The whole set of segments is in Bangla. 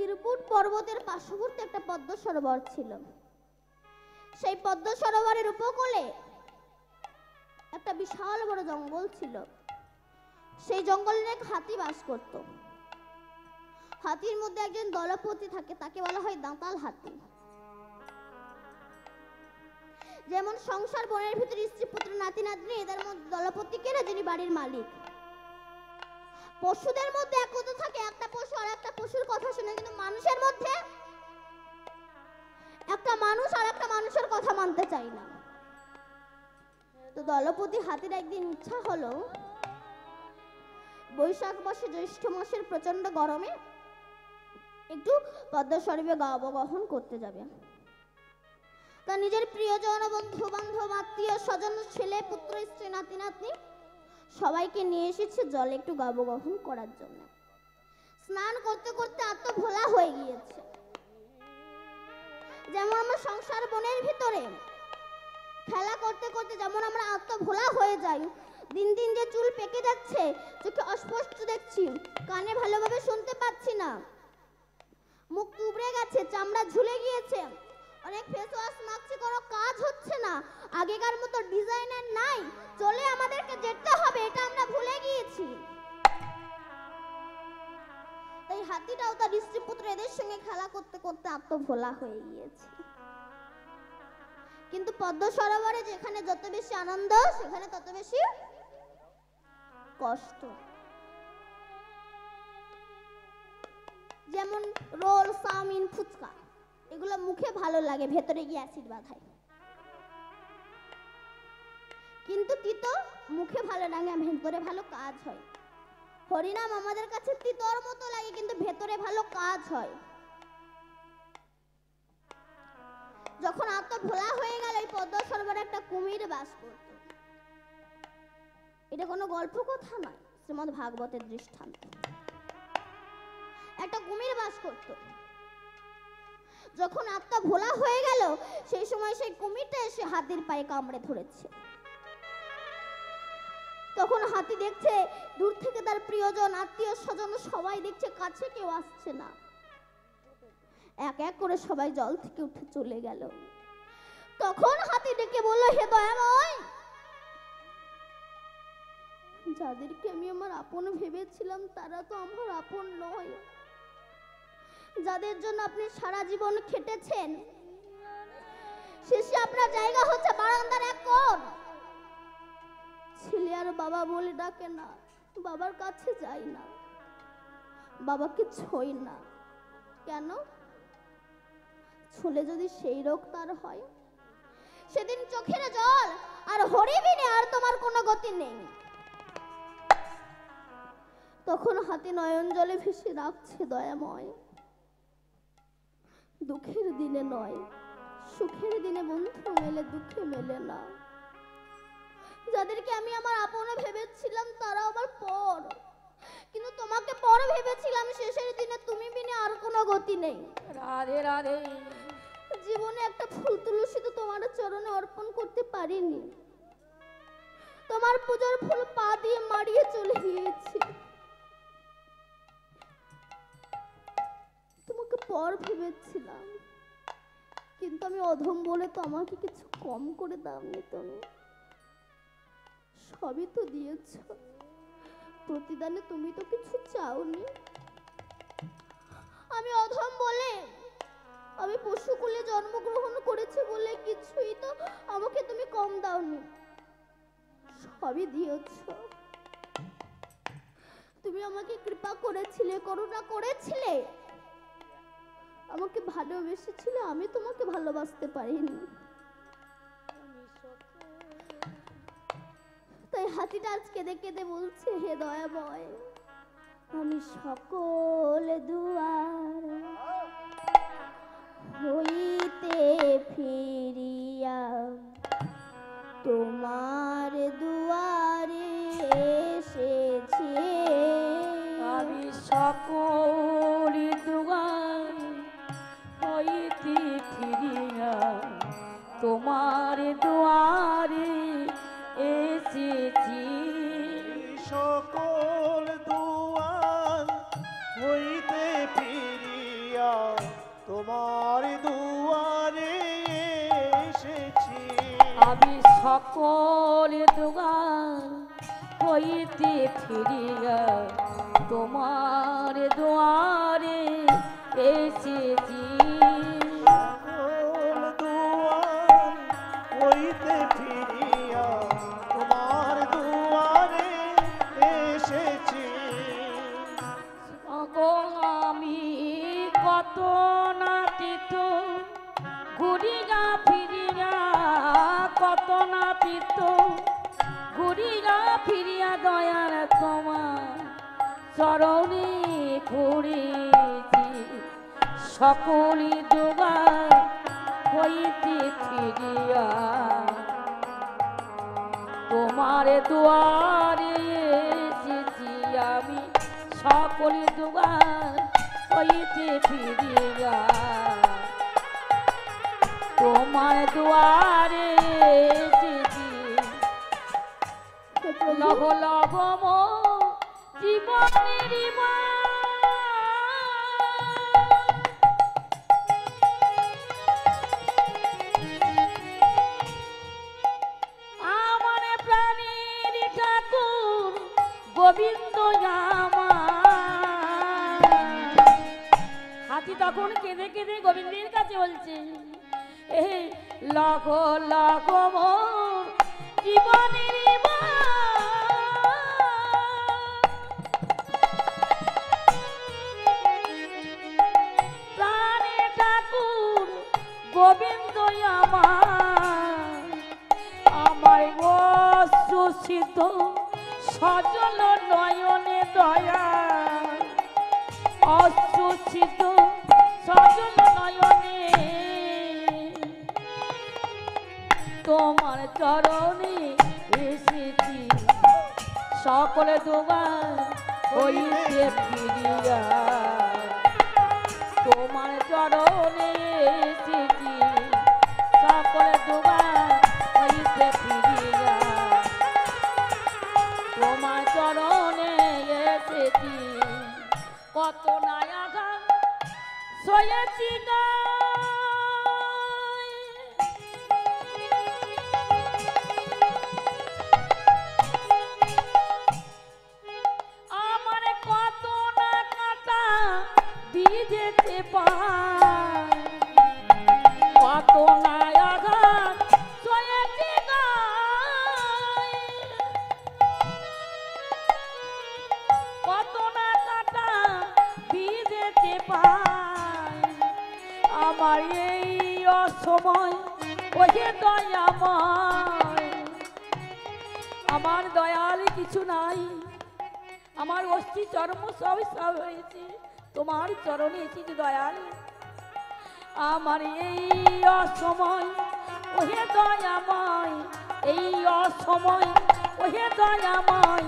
চিরকুট পর্বতের পার্শ্ববর্তী একটা পদ্ম সরোবর ছিল। সেই পদ্ম সরোবরের উপকূলে একটা বিশাল বড় জঙ্গল ছিল। সেই জঙ্গলে এক হাতি বাস করত। হাতির মধ্যে একজন দলপতি থাকে, তাকে বলা হয় দাঁতাল হাতি। যেমন সংসার বনের ভিতরে স্ত্রী পুত্র নাতি নাতনি, এদের মধ্যে দলপতি কেনা যিনি বাড়ির মালিক। পশুদের মধ্যে একতা থাকে, একটা পশু আর একটা পশুর কথা শুনে, কিন্তু মানুষের মধ্যে একটা মানুষ আর একটা মানুষের কথা মানতে চায় না। তো দলপতি হাতির একদিন ইচ্ছা হলো বৈশাখ মাসে জ্যৈষ্ঠ মাসের প্রচন্ড গরমে একটু পদ্ম সরোবরে অবগাহন করতে যাবে। তা নিজের প্রিয়জন, বন্ধু বান্ধব, আত্মীয় স্বজন, ছেলে পুত্র স্ত্রী নাতি নাতনি সবাইকে নিয়ে এসেছে জলে একটু অবগাহন করার জন্য। স্নান করতে করতে আত্মভোলা হয়ে গিয়েছে। যেমন আমরা সংসার বনের ভিতরে খেলা করতে করতে যেমন আমরা আত্মভোলা হয়ে যাই, দিন দিন যে চুল পেকে যাচ্ছে, চোখে অস্পষ্ট দেখছি, কানে ভালোভাবে শুনতে পাচ্ছি না, মুখ কুবড়ে গেছে, চামড়া ঝুলে গিয়েছে, অনেক ফেস ওয়াশ মাখছি, কোনো কাজ হচ্ছে না, আগেকার মতো ডিজাইনার নাই, চলে আমাদেরকে যেতে হবে, এটা আমরা ভুলে গিয়েছি। তাই হাতিটাও তার স্ত্রী পুত্র এদের সঙ্গে খেলা করতে করতে আত্মভোলা হয়ে গিয়েছে। কিন্তু পদ্ম সরোবরে যেখানে যত বেশি আনন্দ, সেখানে তত বেশি কষ্ট। যেমন রোল, চাউমিন, ফুচকা, এগুলো মুখে ভালো লাগে, ভেতরে গিয়ে অ্যাসিড বাঁধায়। কিন্তু তিতো মুখে ভালো লাগে, ভেতরে ভালো কাজ হয়। হরিনাম আমাদের কাছে তিতোর মতো লাগে, কিন্তু ভেতরে ভালো কাজ হয়। যখন আত্মভোলা হয়ে গেল, এই পদ্ম সরোবরে একটা কুমির বাস করত। এটা কোনো গল্প কথা নয়, শ্রীমদ্ ভাগবতের দৃষ্টান্ত। একটা কুমির বাস করত। যখন আত্মভোলা হয়ে গেল, সেই সময় সেই কুমিরটা এসে হাতির পায়ে কামড়ে ধরেছে। তখন হাতি দেখছে দূর থেকে তার প্রিয়জন, আত্মীয় স্বজন সবাই দেখছে, কাছে কেউ আসছে না। এক এক করে সবাই জল থেকে উঠে চলে গেল। তখন হাতি ডেকে বলল, হে দয়াময়, যাদেরকে আমি আমার আপন ভেবেছিলাম তারা তো আমার আপন নয়। যাদের জন্য আপনি সারা জীবন খেটেছেন, শেষে আপনার জায়গা হচ্ছে বারান্দার এক কোণ। ছেলে আর বাবা বলে ডাকে না, বাবার কাছে যাই না, বাবাকে ছই না। কেন? ছুলে যদি সেই রোগ তার হয়, সেদিন চোখের জল আর হরিবিনে আর তোমার কোনো গতি নেই। তখন হাতি নয়ন জলে ভেসে রাখছে, দয়াময়, দুঃখের দিনে নয়, সুখের দিনে বন্ধু মেলে, দুঃখে মেলে না। যাদেরকে আমি আমার আপন ভেবেছিলাম তারা আমার পর, কিন্তু তোমাকে পর ভেবেছিলাম, শেষের দিনে তুমি বিনে আর কোনো গতি নেই। রাধে রাধে। জীবনে একটা ফুল তুলসী তো তোমার চরণে অর্পণ করতে পারিনি, তোমার পূজার ফুল পা দিয়ে মারিয়ে চলে গিয়েছি। তোমাকে পর ভেবেছিলাম, কিন্তু আমি অধম বলে তো আমাকে কিছু কম করে দাওনি। তুমি সবই তো দিয়েছ, প্রতিদানে তুমি তো কিছু চাওনি। আমি অধম বলে, আমি পশুকুলে জন্মগ্রহণ করেছি বলে কিছুই তো আমাকে তুমি কম দাওনি, সবই দিয়েছ। তুমি আমাকে কৃপা করেছিলে, করুণা করেছিলে, আমাকে ভালোবেসেছিলে, আমি তোমাকে ভালোবাসতে পারিনি। তাই হাতিটা আজ কেঁদে কেঁদে বলছে, হে দয়াময়, আমি সকল দুয়ার হইতে ফিরিয়া তোমার দুয়ারে এসেছি। আমি সকল দুয়ার হইতে ফিরিয়া তোমার দুয়ারে এসেছি। সকল দুয়ার হইতে ফিরিয়া তোমার দুয়ারে এসেছি। আমি সকল দুয়ার হইতে ফিরিয়া তোমার দুয়ারে এসেছি। সকল দুয়ার হইতে ফিরিয়া তোমার দুয়ারে এসেছি। আমি কত নাতিত ঘুরিয়া ফিরিয়া, কত নাতিত ঘুরিয়া ফিরিয়া দয়ার তোমার চরণে ঘুরেছি। সকলি দুয়ার হইতে ফিরিয়া তোমার দুয়ারে এসেছি। আমি সকলি দুয়ার হইতে ফিরিয়া তোমার দুয়ারে এসেছি। লহ লহ মোর জীবনের আমার প্রাণীর ঠাকুর গোবিন্দ আমার। হাতি তখন কেঁদে কেঁদে গোবিন্দের কাছে বলছে, এই লগ লগ মোর জীবনের প্রাণের ঠাকুর গোবিন্দ আমার। আমার অশ্রুসিত সজল নয়নে দয়া, অশ্রুসিত সজল নয়নে তোমার চরণে এসেছি। সকলে দুয়ার হইতে ফিরিয়া তোমার চরণে এসেছি। সকলে দুয়ার হইতে ফিরিয়া তোমার চরণে এসেছি। কত নায়াঘা সয়েছি গা আমার, কত না কাটা দিয়ে যেতে পার, কত না আঘাত সয়েছি গা কত না কাটা দিয়ে যেতে পার। আমার এই অসময় ওহে দয়াময়, আমার দয়াল কিছু নাই, আমার অস্থি চর্ম সব সব হয়েছে তোমার চরণে এসেছি দয়াল। আমার এই অসময় ওহে দয়াময়, এই অসময় ওহে দয়াময়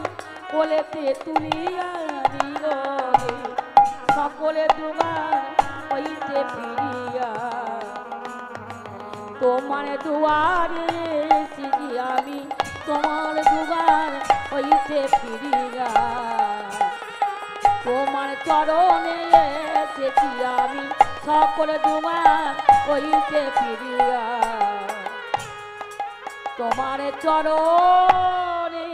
কোলেতে তুলিয়া নিও সকলে দুয়ার হইতে ফিরিয়া তোমার দুয়ারে এসেছি। আমি তোমার দুয়ার হইতে ফিরিয়া তোমার চরণে এসেছি। আমি সকলে দুয়ার হইতে ফিরিয়া তোমার চরণে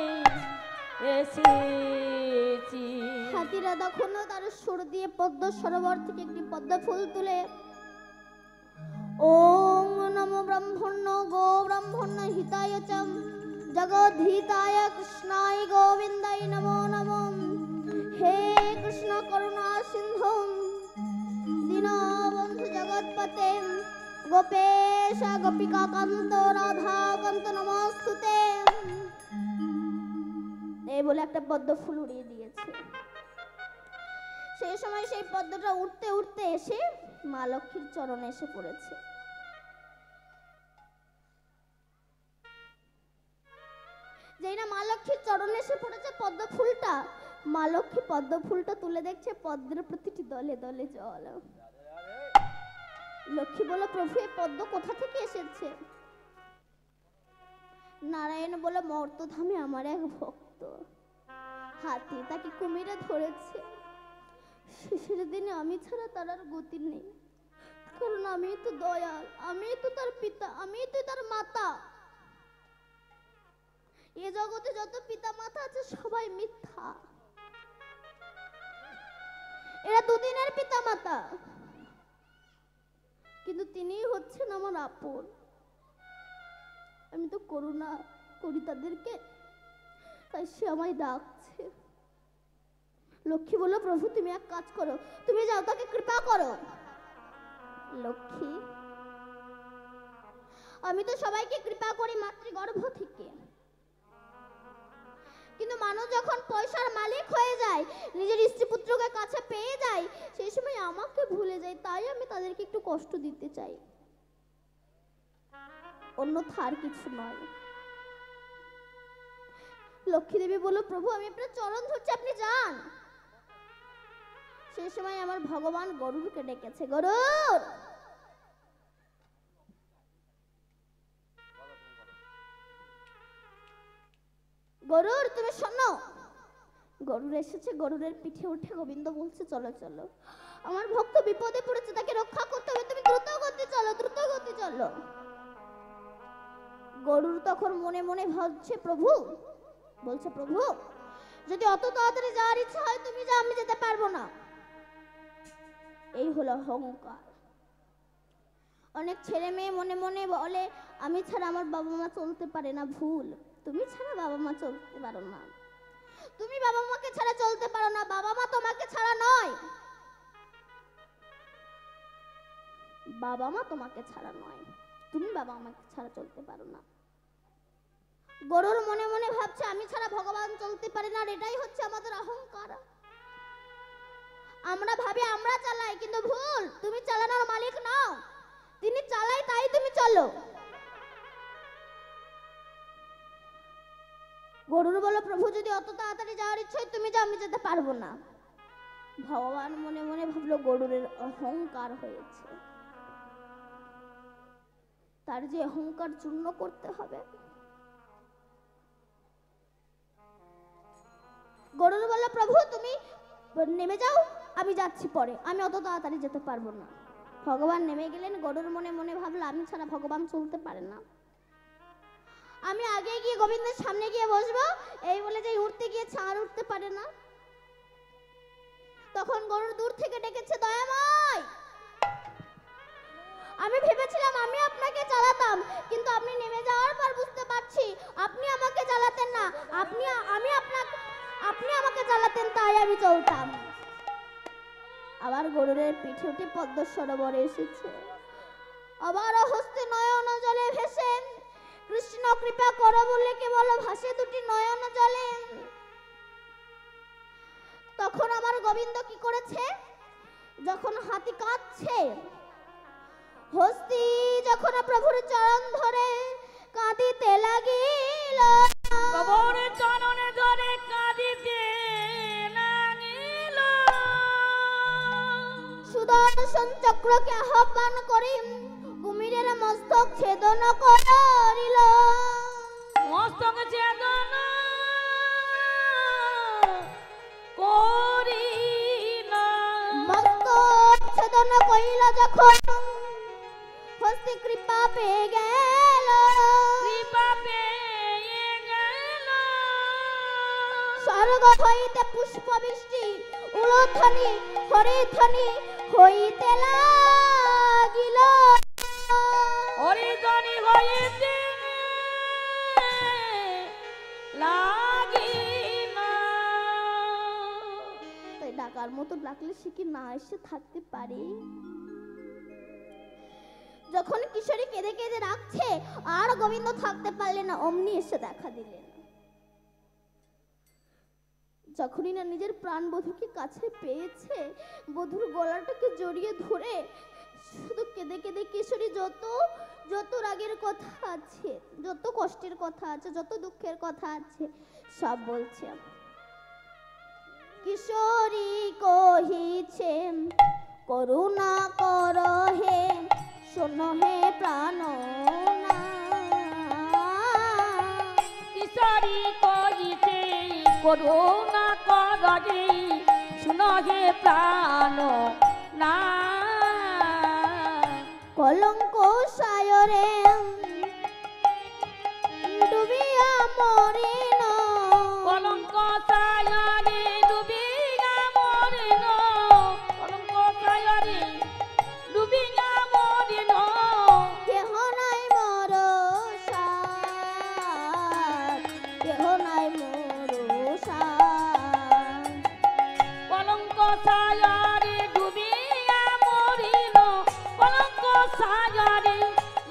এসেছি। হাতিরা তখনও তার সুর দিয়ে পদ্ম সরোবর থেকে একটি পদ্ম ফুল তুলে ওম নমো ব্রহ্মণ্য গো ব্রহ্মণ্য হিতায় চ জগদ্ধিতায় কৃষ্ণায় গোবিন্দায় নমো নমঃ। হে কৃষ্ণ করুণা সিন্ধু দীনবন্ধু জগৎপতে গোপেশ গোপিকা কান্ত রাধা কান্ত নমস্তুতে। এই বলে একটা পদ্ম ফুল উড়িয়ে দিয়েছে। সেই সময় সেই পদ্মটা উঠতে উঠতে এসে মা লক্ষ্মীর চরণে এসে পড়েছে। যেই না মা লক্ষ্মীর চরণে এসে পড়েছে পদ্ম ফুলটা, মা লক্ষ্মী পদ্ম ফুলটা তুলে দেখছে পদ্মের প্রতিটি দলে দলে জল। লক্ষ্মী বলে, প্রভু এই পদ্ম কোথা থেকে এসেছে? নারায়ণ বলে, মর্তধামে আমার এক ভক্ত হাতি তাকে কুমিরে ধরেছে, শেষের দিনে আমি ছাড়া তার আর গতি নেই, কারণ আমি তো দয়াল, আমি তো তার পিতা, আমি তো তার মাতা। এ জগতে যত পিতা মাতা আছে সবাই মিথ্যা, এরা দুদিনের পিতা মাতা, কিন্তু তিনিই হচ্ছেন আমার আপন। আমি তো করুণা করি তাদেরকে, তাই সে আমায় ডাকছে। লক্ষ্মী বলল, প্রভু তুমি এক কাজ করো, তুমি যাও তাকে কৃপা করো। লক্ষ্মী, আমি তো সবাইকে কৃপা করি মাতৃগর্ভ থেকে, কিন্তু মানুষ যখন পয়সার মালিক হয়ে যায়, নিজের স্ত্রী পুত্রকে কাছে পেয়ে যায়, সেই সময় আমাকে ভুলে যায়। তাই আমি তাদেরকে একটু কষ্ট দিতে চাই, অন্যথা আর কিছু নয়। লক্ষ্মী দেবী বলল, প্রভু আমি আপনার চরণ ধরছি, আপনি যান। সেই সময় আমার ভগবান গরুরকে ডেকেছে, গরুর, গরুর তুমি শোনো। গরুর এসেছে, গরুরের পিঠে উঠে গোবিন্দ বলছে, চলো চলো, আমার ভক্ত বিপদে পড়েছে, তাকে রক্ষা করতে হবে, তুমি দ্রুত গতি চলো, দ্রুত গতি চলো। গরুর তখন মনে মনে ভাবছে, প্রভু বলছে, প্রভু যদি অত তাড়াতাড়ি যাওয়ার ইচ্ছা হয় তুমি যাও, আমি যেতে পারবো না। এই হলো অহংকার। অনেক ছেলে মেয়ে মনে মনে বলে, আমি ছাড়া আমার বাবা মা চলতে পারে না। ভুল, তুমি ছাড়া বাবা মা চলতে পারো না, তুমি বাবা মাকে ছাড়া চলতে পারো না, বাবা মা তোমাকে ছাড়া নয়, বাবা মা তোমাকে ছাড়া নয়, তুমি বাবা মাকে ছাড়া চলতে পারো না। গরুর মনে মনে ভাবছে, আমি ছাড়া ভগবান চলতে পারে না, আর এটাই হচ্ছে আমাদের অহংকার। আমরা ভাবি আমরা চালাই, কিন্তু ভুল, তুমি চালানোর মালিক নাও, তিনি চালাই তাই তুমি চলো। গরুর বলো, প্রভু যদি অত তাড়াতাড়ি যাওয়ার ইচ্ছা হয় তুমি যাও, আমি যেতে পারবো না। ভগবান মনে মনে ভাবলো, গরুরের অহংকার হয়েছে, তার যে অহংকার চূর্ণ করতে হবে। গরুর বলল, প্রভু তুমি নেমে যাও, আমি যাচ্ছি পরে, আমি অত তাড়াতাড়ি যেতে পারবো না। ভগবান নেমে গেলেন। গরুর মনে মনে ভাবলো, আমি ছাড়া ভগবান চলতে পারে না, আমি আগে গিয়ে গোবিন্দের সামনে গিয়ে বসবো, এই বলে যে উঠতে গিয়ে ছাড় উঠতে পারে না। তখন গরুর দূর থেকে ডেকেছে, দয়াময়, আমি ভেবেছিলাম আমি আপনাকে চালাতাম, কিন্তু আপনি নেমে যাওয়ার পর বুঝতে পারছি আপনি আমাকে চালাতেন না, আপনি আমাকে চালাতেন, তাই আমি চলতাম। আবার গরুরের পিঠে উঠে পদ্ম সরোবরে এসেছে, আবার হস্তে নয়ন জলে ভেসে, কৃষ্ণ কৃপা করো বলে কেবল ভাসে দুটি নয়ন জলে। তখন আমার গোবিন্দ কি করেছে, যখন হাতি কাঁদছে, হস্তি যখন প্রভুর চরণ ধরে কাঁদিতে লাগিল, প্রভুর চরণে ধরে কাঁদিতে লাগিল, সুদর্শন চক্রকে আহ্বান করি কুমিরের মস্তক ছেদন করিল, মস্তক ছেদন করিল, মস্তক ছেদন করিল যখন হস্তি কৃপা পেয়ে গেল, কৃপা পেয়ে গেল, স্বর্গ হইতে পুষ্প বৃষ্টি উলধ্বনি হরিধ্বনি হইতে লাগিল, হরিধ্বনি হইতে লাগিল। তাই ডাকার মতো ডাকলে সে কি না এসে থাকতে পারে? যখন কিশোরী কেঁদে কেঁদে রাখছে, আর গোবিন্দ থাকতে পারলেন না, অমনি এসে দেখা দিলেন। যখনই না নিজের প্রাণ বধূকে কাছে পেয়েছে, বধূর গলাটাকে জড়িয়ে ধরে শুধু কেঁদে কেঁদে কিশোরী যত রাগের কথা আছে, যত কষ্টের কথা আছে, যত দুঃখের কথা আছে সব বলছে। কিশোরী কহিছে, করুণা কর হে, শোনো হে প্রাণনা। কিশোরী কহিছে, করুণা কর হে, শুনো হে প্রাণ না কলঙ্ক সায়রে ডুবিয়া মরিন কলঙ্ক সায়রে ডুবিয়া মরিন কলঙ্ক সায়রে ডুবিয়া মরিন কেহ নাই মর কেহ নাই মর কলঙ্ক সায়রে ডুবিয়া মরিন কলঙ্ক সাগরে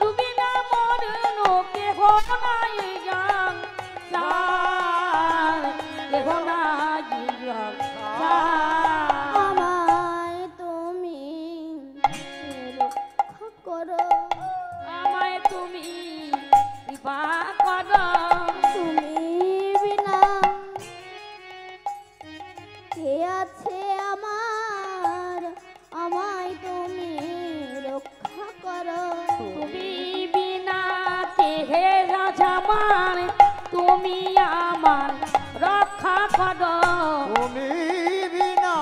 ডুবিয়া মরিন কেহ নাই জান কেহ নাই জান আমায় তুমি রক্ষা করো আমায় তুমি কৃপা কর তুমি বিনা কে আছে আমার আমায় তুমি রক্ষা করো তুমি বিনা কে রাজামান তুমি আমার রক্ষা কর তুমি বিনা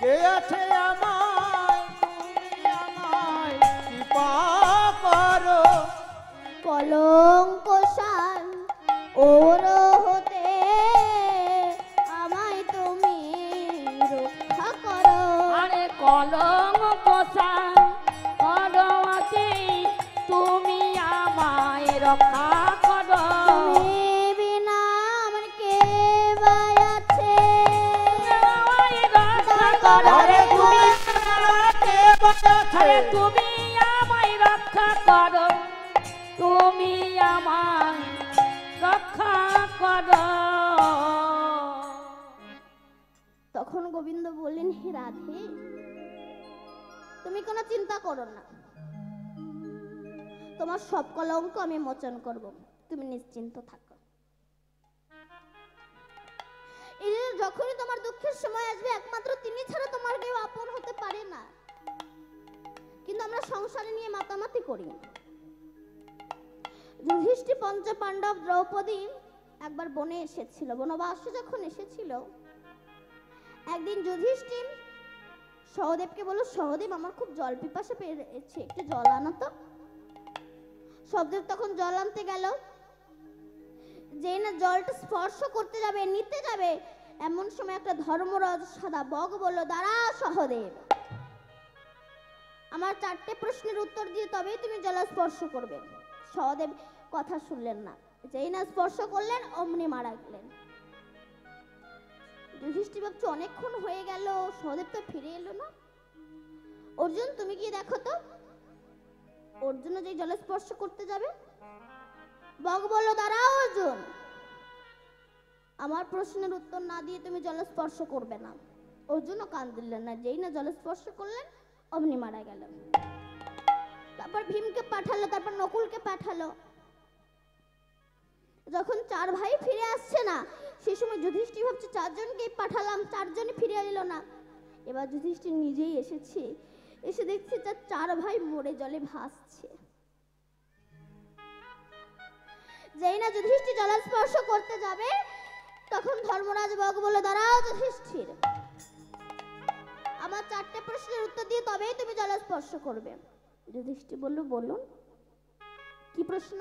কে আছে আমায় তুমি আমায় কৃপা করো কলঙ্ক সান ওর হতে আমায় তুমি রক্ষা করো আরে কলম কোসান কলমকে তুমি আমায় রক্ষা কর তুমি বিনা আমার কে বাই আছে আমায় রক্ষা কর আরে তুমি কে বাঁচাছে? আরে তুমি আমায় রক্ষা কর তুমি আমায় রক্ষা কর তখন গোবিন্দ বললেন হে রাধে তুমি কোনো চিন্তা করো না তোমার সব কলঙ্ক আমি মোচন করব তুমি নিশ্চিন্ত থাকো এই যে যখনই তোমার দুঃখের সময় আসবে একমাত্র তিনি ছাড়া তোমার কেউ আপন হতে পারে না কিন্তু আমরা সংসারে নিয়ে মাতামাতি করি যুধিষ্ঠির পঞ্চপাণ্ডব দ্রৌপদী একবার বনে এসেছিল বনবাসে যখন এসেছিল একদিন যুধিষ্ঠির সহদেবকে বলল সহদেব আমার খুব জল পিপাসা পেয়েছে একটু জল আনো তো সহদেব তখন জল আনতে গেল যেই না জলটা স্পর্শ করতে যাবে নিতে যাবে এমন সময় একটা ধর্মরাজ সাদা বগ বলল দাঁড়া সহদেব আমার 4টে প্রশ্নের উত্তর দিয়ে তবেই তুমি জল স্পর্শ করবে সহদেব কথা শুনলেন না যেই না স্পর্শ করলেন অমনি মারা গেলেন যুধিষ্ঠির ভাবছে অনেকক্ষণ হয়ে গেল সহদেব তো ফিরে এলো না অর্জুন তুমি গিয়ে দেখো তো অর্জুন যে জল স্পর্শ করতে যাবে বগ বলল দাঁড়াও অর্জুন আমার প্রশ্নের উত্তর না দিয়ে তুমি জল স্পর্শ করবে না অর্জুনও কান দিলেন না যেই না জল স্পর্শ করলেন অমনি মারা গেল তারপর ভীমকে পাঠালো তারপর নকুলকে পাঠালো যখন 4 ভাই ফিরে আসছে না সেই সময় যুধিষ্ঠির ভাবছে 4 জনকেই পাঠালাম 4 জনই ফিরে এলো না এবার যুধিষ্ঠির নিজেই এসেছে এসে দেখছে তার 4 ভাই মরে জলে ভাসছে যেই না যুধিষ্ঠির জল স্পর্শ করতে যাবে তখন ধর্মরাজ বগ বলে দাঁড়াও যুধিষ্ঠির আমার 4টে প্রশ্নের উত্তর দিয়ে তবেই তুমি জল স্পর্শ করবে যুধিষ্ঠির বলল বলুন কি প্রশ্ন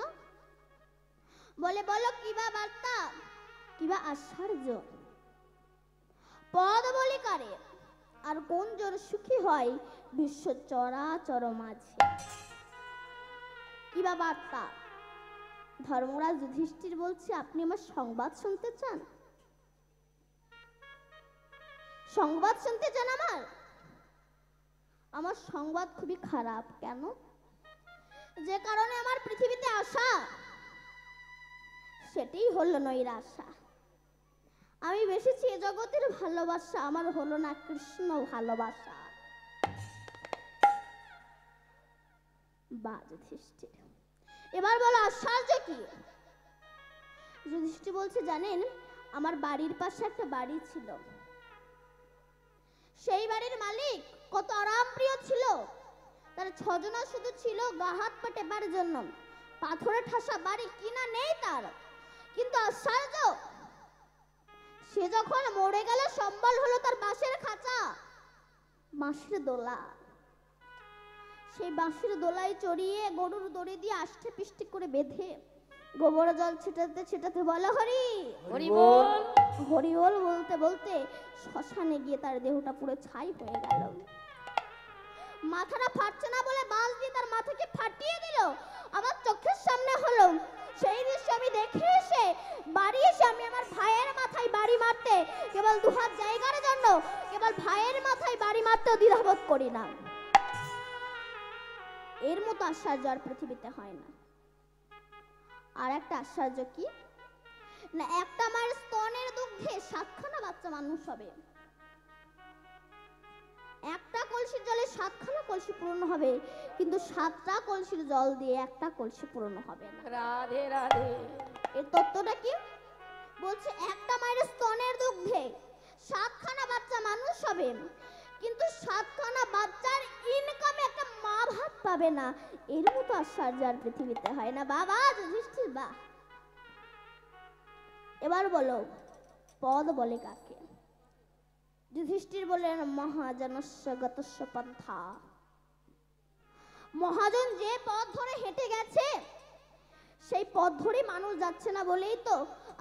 বলে বলো কিবা বার্তা কিবা আশ্চর্য পদ বলি কারে আর কোন জন সুখী হয় বিশ্ব চরাচর মাঝে কিবা বার্তা ধর্মরাজ যুধিষ্ঠির বলছে আপনি আমার সংবাদ শুনতে চান সংবাদ শুনতে চান আমার সংবাদ খুবই খারাপ কেন যে কারণে আমার পৃথিবীতে আসা সেটাই হলো নৈরাশা আমি বেসেছি এ জগতের ভালোবাসা আমার হলো না কৃষ্ণ ভালোবাসা বা যুধিষ্ঠির এবার বলো আশ্চর্য কি যুধিষ্ঠির বলছে জানেন আমার বাড়ির পাশে একটা বাড়ি ছিল সেই বাড়ির মালিক কত আরামপ্রিয় ছিল তার 6 জনা শুধু ছিল গা হাত পা টেপার জন্য পাথরে ঠাসা বাড়ি কিনা নেই তার কিন্তু আশ্চর্য সে যখন মরে গেল সম্বল হলো তার বাঁশের খাঁচা, বাঁশের দোলা। সেই বাঁশের দোলায় চড়িয়ে গরুর দড়ি দিয়ে আষ্টে পিষ্টে করে বেঁধে গোবর জল ছিটাতে ছিটাতে বলা হরি হরি বল। হরি বল বলতে বলতে শ্মশানে গিয়ে তার দেহটা পুরো ছাই হয়ে গেল। মাথাটা ফাটছে না বলে বাঁশ দিয়ে তার মাথাকে ফাটিয়ে দিল। আমার চোখের সামনে হলো সেই দৃশ্য। আমি দেখে এসে বাড়ি এসে আমি আমার ভাইয়ের মাথায় বাড়ি মারতে কেবল দুহাত জায়গার জন্য কেবল ভাইয়ের মাথায় বাড়ি মারতেও দ্বিধাবোধ করি না। এর মতো আশ্চর্য আর পৃথিবীতে হয় না। আর একটা আশ্চর্য কি না, একটা মায়ের স্তনের দুগ্ধে 7খানা বাচ্চা মানুষ হবে। একটা কলসির জলে 7খানা কলসি পূর্ণ হবে, কিন্তু 7টা কলসির জল দিয়ে একটা কলসি পূর্ণ হবে না। রাধে রাধে। এর তত্ত্বটা কি বলছে? একটা মায়ের স্তনের দুগ্ধে 7খানা বাচ্চা মানুষ হবে, কিন্তু 7খানা বাচ্চার ইনকামে একটা মা ভাত পাবে না। এর মতো আশ্চর্য আর পৃথিবীতে হয় না। বাবা যুধিষ্ঠির বাহ। এবার বলো পদ বলে কাকে? যুধিষ্ঠির বললেন মহাজনস্য গতস্য পন্থা। মহাজন যে পথ ধরে হেঁটে গেছে সেই পথ ধরে মানুষ যাচ্ছে না বলেই তো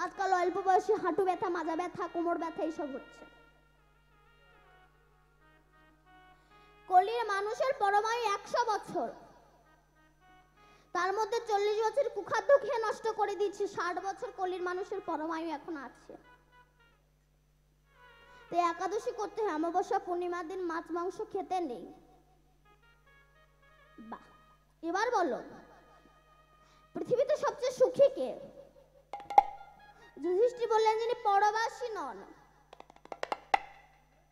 আজকাল অল্প বয়সে হাঁটু ব্যথা, মাজা ব্যথা, কোমর ব্যথা এইসব হচ্ছে। কলির মানুষের পরমায়ু 100 বছর, তার মধ্যে 40 বছর কুখাদ্য খেয়ে নষ্ট করে দিচ্ছে। 60 বছর কলির মানুষের পরমায়ু এখন আছে। তো একাদশী করতে হয়, অমাবস্যা পূর্ণিমার দিন মাছ মাংস খেতে নেই। বাহ। এবার বলো পৃথিবীতে সবচেয়ে সুখী কে? যুধিষ্ঠির বললেন যিনি পরবাসী নন,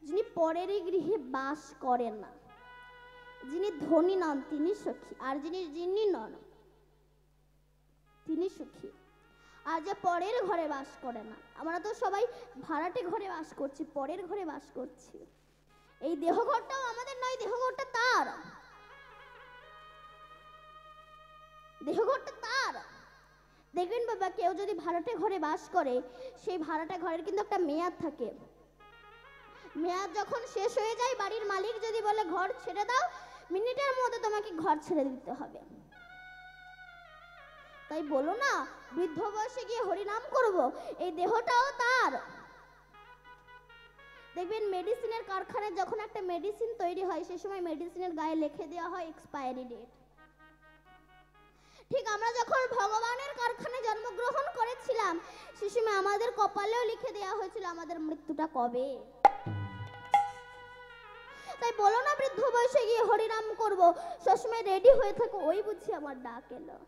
যিনি পরেরই গৃহে বাস করেন না, যিনি ধনী নন তিনি সুখী, আর যিনি যিনি নন তিনি সুখী। আর যে পরের ঘরে বাস করে না, আমরা তো সবাই ভাড়াটে ঘরে বাস করছি, পরের ঘরে বাস করছি। এই দেহঘরটাও আমাদের নয়, দেহঘরটা তার, দেহঘরটা তার। দেখবেন বাবা, কেউ যদি ভাড়াটে ঘরে বাস করে সেই ভাড়াটে ঘরের কিন্তু একটা মেয়াদ থাকে। মেয়াদ যখন শেষ হয়ে যায় বাড়ির মালিক যদি বলে ঘর ছেড়ে দাও, মিনিটের মধ্যে তোমাকে ঘর ছেড়ে দিতে হবে। তাই বলো না বৃদ্ধ বয়সে গিয়ে হরিনাম করব, এই দেহটাও তার। দেখবেন মেডিসিনের কারখানায় যখন একটা মেডিসিন তৈরি হয় সে সময় মেডিসিনের গায়ে লিখে দেওয়া হয় এক্সপায়ারি ডেট। ঠিক আমরা যখন ভগবানের কারখানায় জন্মগ্রহণ করেছিলাম সে সময় আমাদের কপালেও লিখে দেওয়া হয়েছিল আমাদের মৃত্যুটা কবে। তাই বলো না বৃদ্ধ বয়সে গিয়ে হরিনাম করব, সবসময় রেডি হয়ে থাকো, ওই বুঝি আমার ডাক এলো,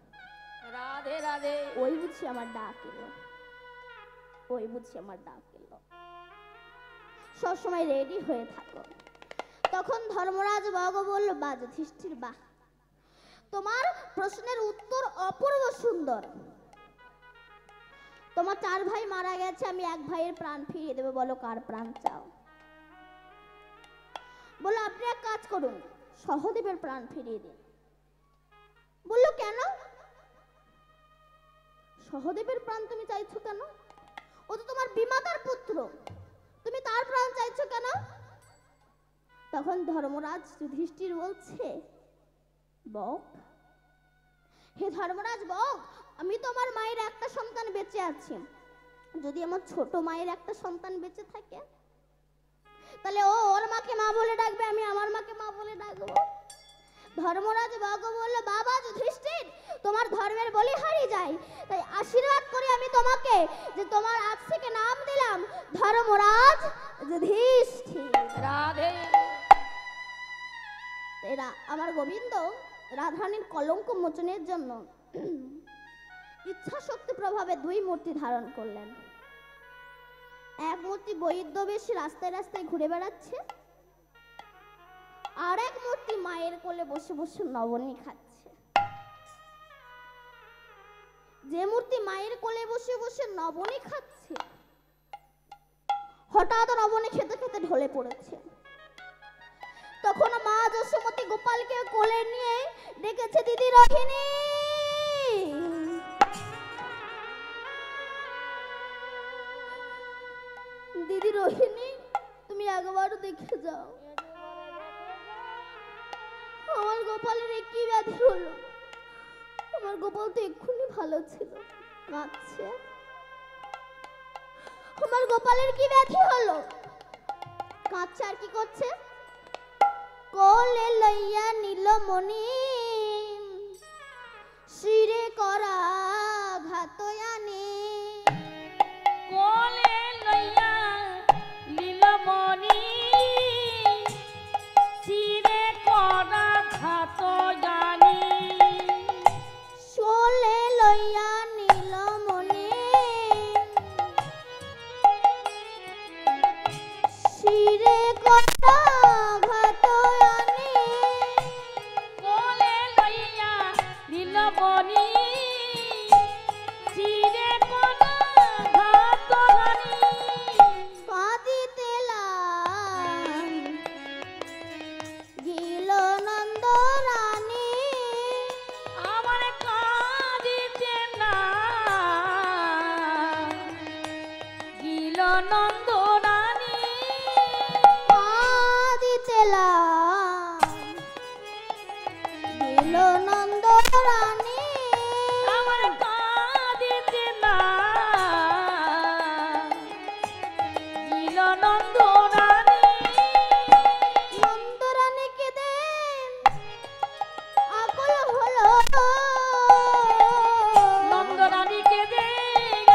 রাধে রাধে। ওই বুঝি আমার ডাক এলো, ওই বুঝি আমার ডাক এলো। সবসময় রেডি হয়ে থাকো। তখন ধর্মরাজ বগ বলল, বা যুধিষ্ঠির বাহ, তোমার প্রশ্নের উত্তর অপূর্ব সুন্দর। তোমার 4 ভাই মারা গেছে, আমি 1 ভাইয়ের প্রাণ ফিরিয়ে দেবো, বলো কার প্রাণ চাও? বললো আপনি এক কাজ করুন, সহদেবের প্রাণ ফিরিয়ে দিন। বললো কেন? সহদেবের প্রাণ তুমি চাইছো কেন? ও তো তোমার বিমাতার পুত্র, তুমি তার প্রাণ চাইছো কেন? তখন ধর্মরাজ যুধিষ্ঠির বলছে, বক, হে ধর্মরাজ বক, আমি তো আমার মায়ের একটা সন্তান বেঁচে আছে, যদি আমার ছোট মায়ের একটা সন্তান বেঁচে থাকে তাহলে ও ওর মাকে মা বলে ডাকবে, আমি আমার মাকে মা বলে ডাকবো। ধর্মরাজ বগ বলল, বাবা যুধিষ্ঠির, তোমার ধর্মের বলিহারি যাই, তাই আশীর্বাদ করি আমি তোমাকে যে তোমার আজ থেকে নাম দিলাম ধর্মরাজ যুধিষ্ঠির। রাধে। এরা আমার গোবিন্দ রাধারানীর কলঙ্ক মোচনের জন্য ইচ্ছা শক্তি প্রভাবে 2 মূর্তি ধারণ করলেন। এক মূর্তি বৈদ্য বেশে রাস্তায় রাস্তায় ঘুরে বেড়াচ্ছে, আর এক মূর্তি মায়ের কোলে বসে বসে নবনী খাচ্ছে। যে মূর্তি মায়ের কোলে বসে বসে নবনী খাচ্ছে হঠাৎ নবনী খেতে খেতে ঢলে পড়েছে। তখন মা যশোমতী গোপালকে কোলে নিয়ে ডেকেছে, দিদি রহিণী, একবার দেখে যাও আমার গোপালের এ কি ব্যাধি হলো। আমার গোপাল তো এক্ষুনি ভালো ছিল, কাঁদছে। আমার গোপালের কি ব্যাধি হলো, কাঁদছে আর কি করছে? কোলে লইয়া নীলমণি শিরে করা ঘাতয়ানি। কোলে লইয়া লীলমণি শিরে করা ঘাত জানি। কোলে লইয়া নীলমণি শিরে করা ঘাতয়ানি। কোলে লইয়া লীলমণি শিরে করা ঘাত জানি। কাঁদিতে গিল নন্দ রানী। আমার কাঁদিতে না গিল নন্দ রানী। কাঁদিতে গিল নন্দ রানী। আমার কাঁদিতে না গিল নন্দ রানী। নন্দ রানী কেঁদে আকুল হলো। নন্দ রানীকে দে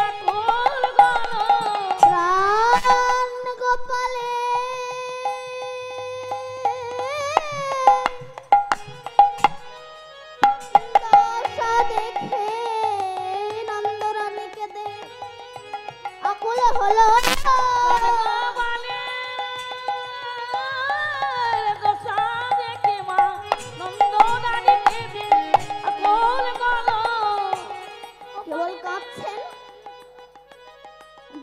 আকুল গল। প্রাণ গোপালে দশা দেখে নন্দ রানী কেঁদে আকুল হলো। ভগবানে দশা দেখে মা নন্দ রানীকে দে আকুল গল। কেবল কাঁদছেন।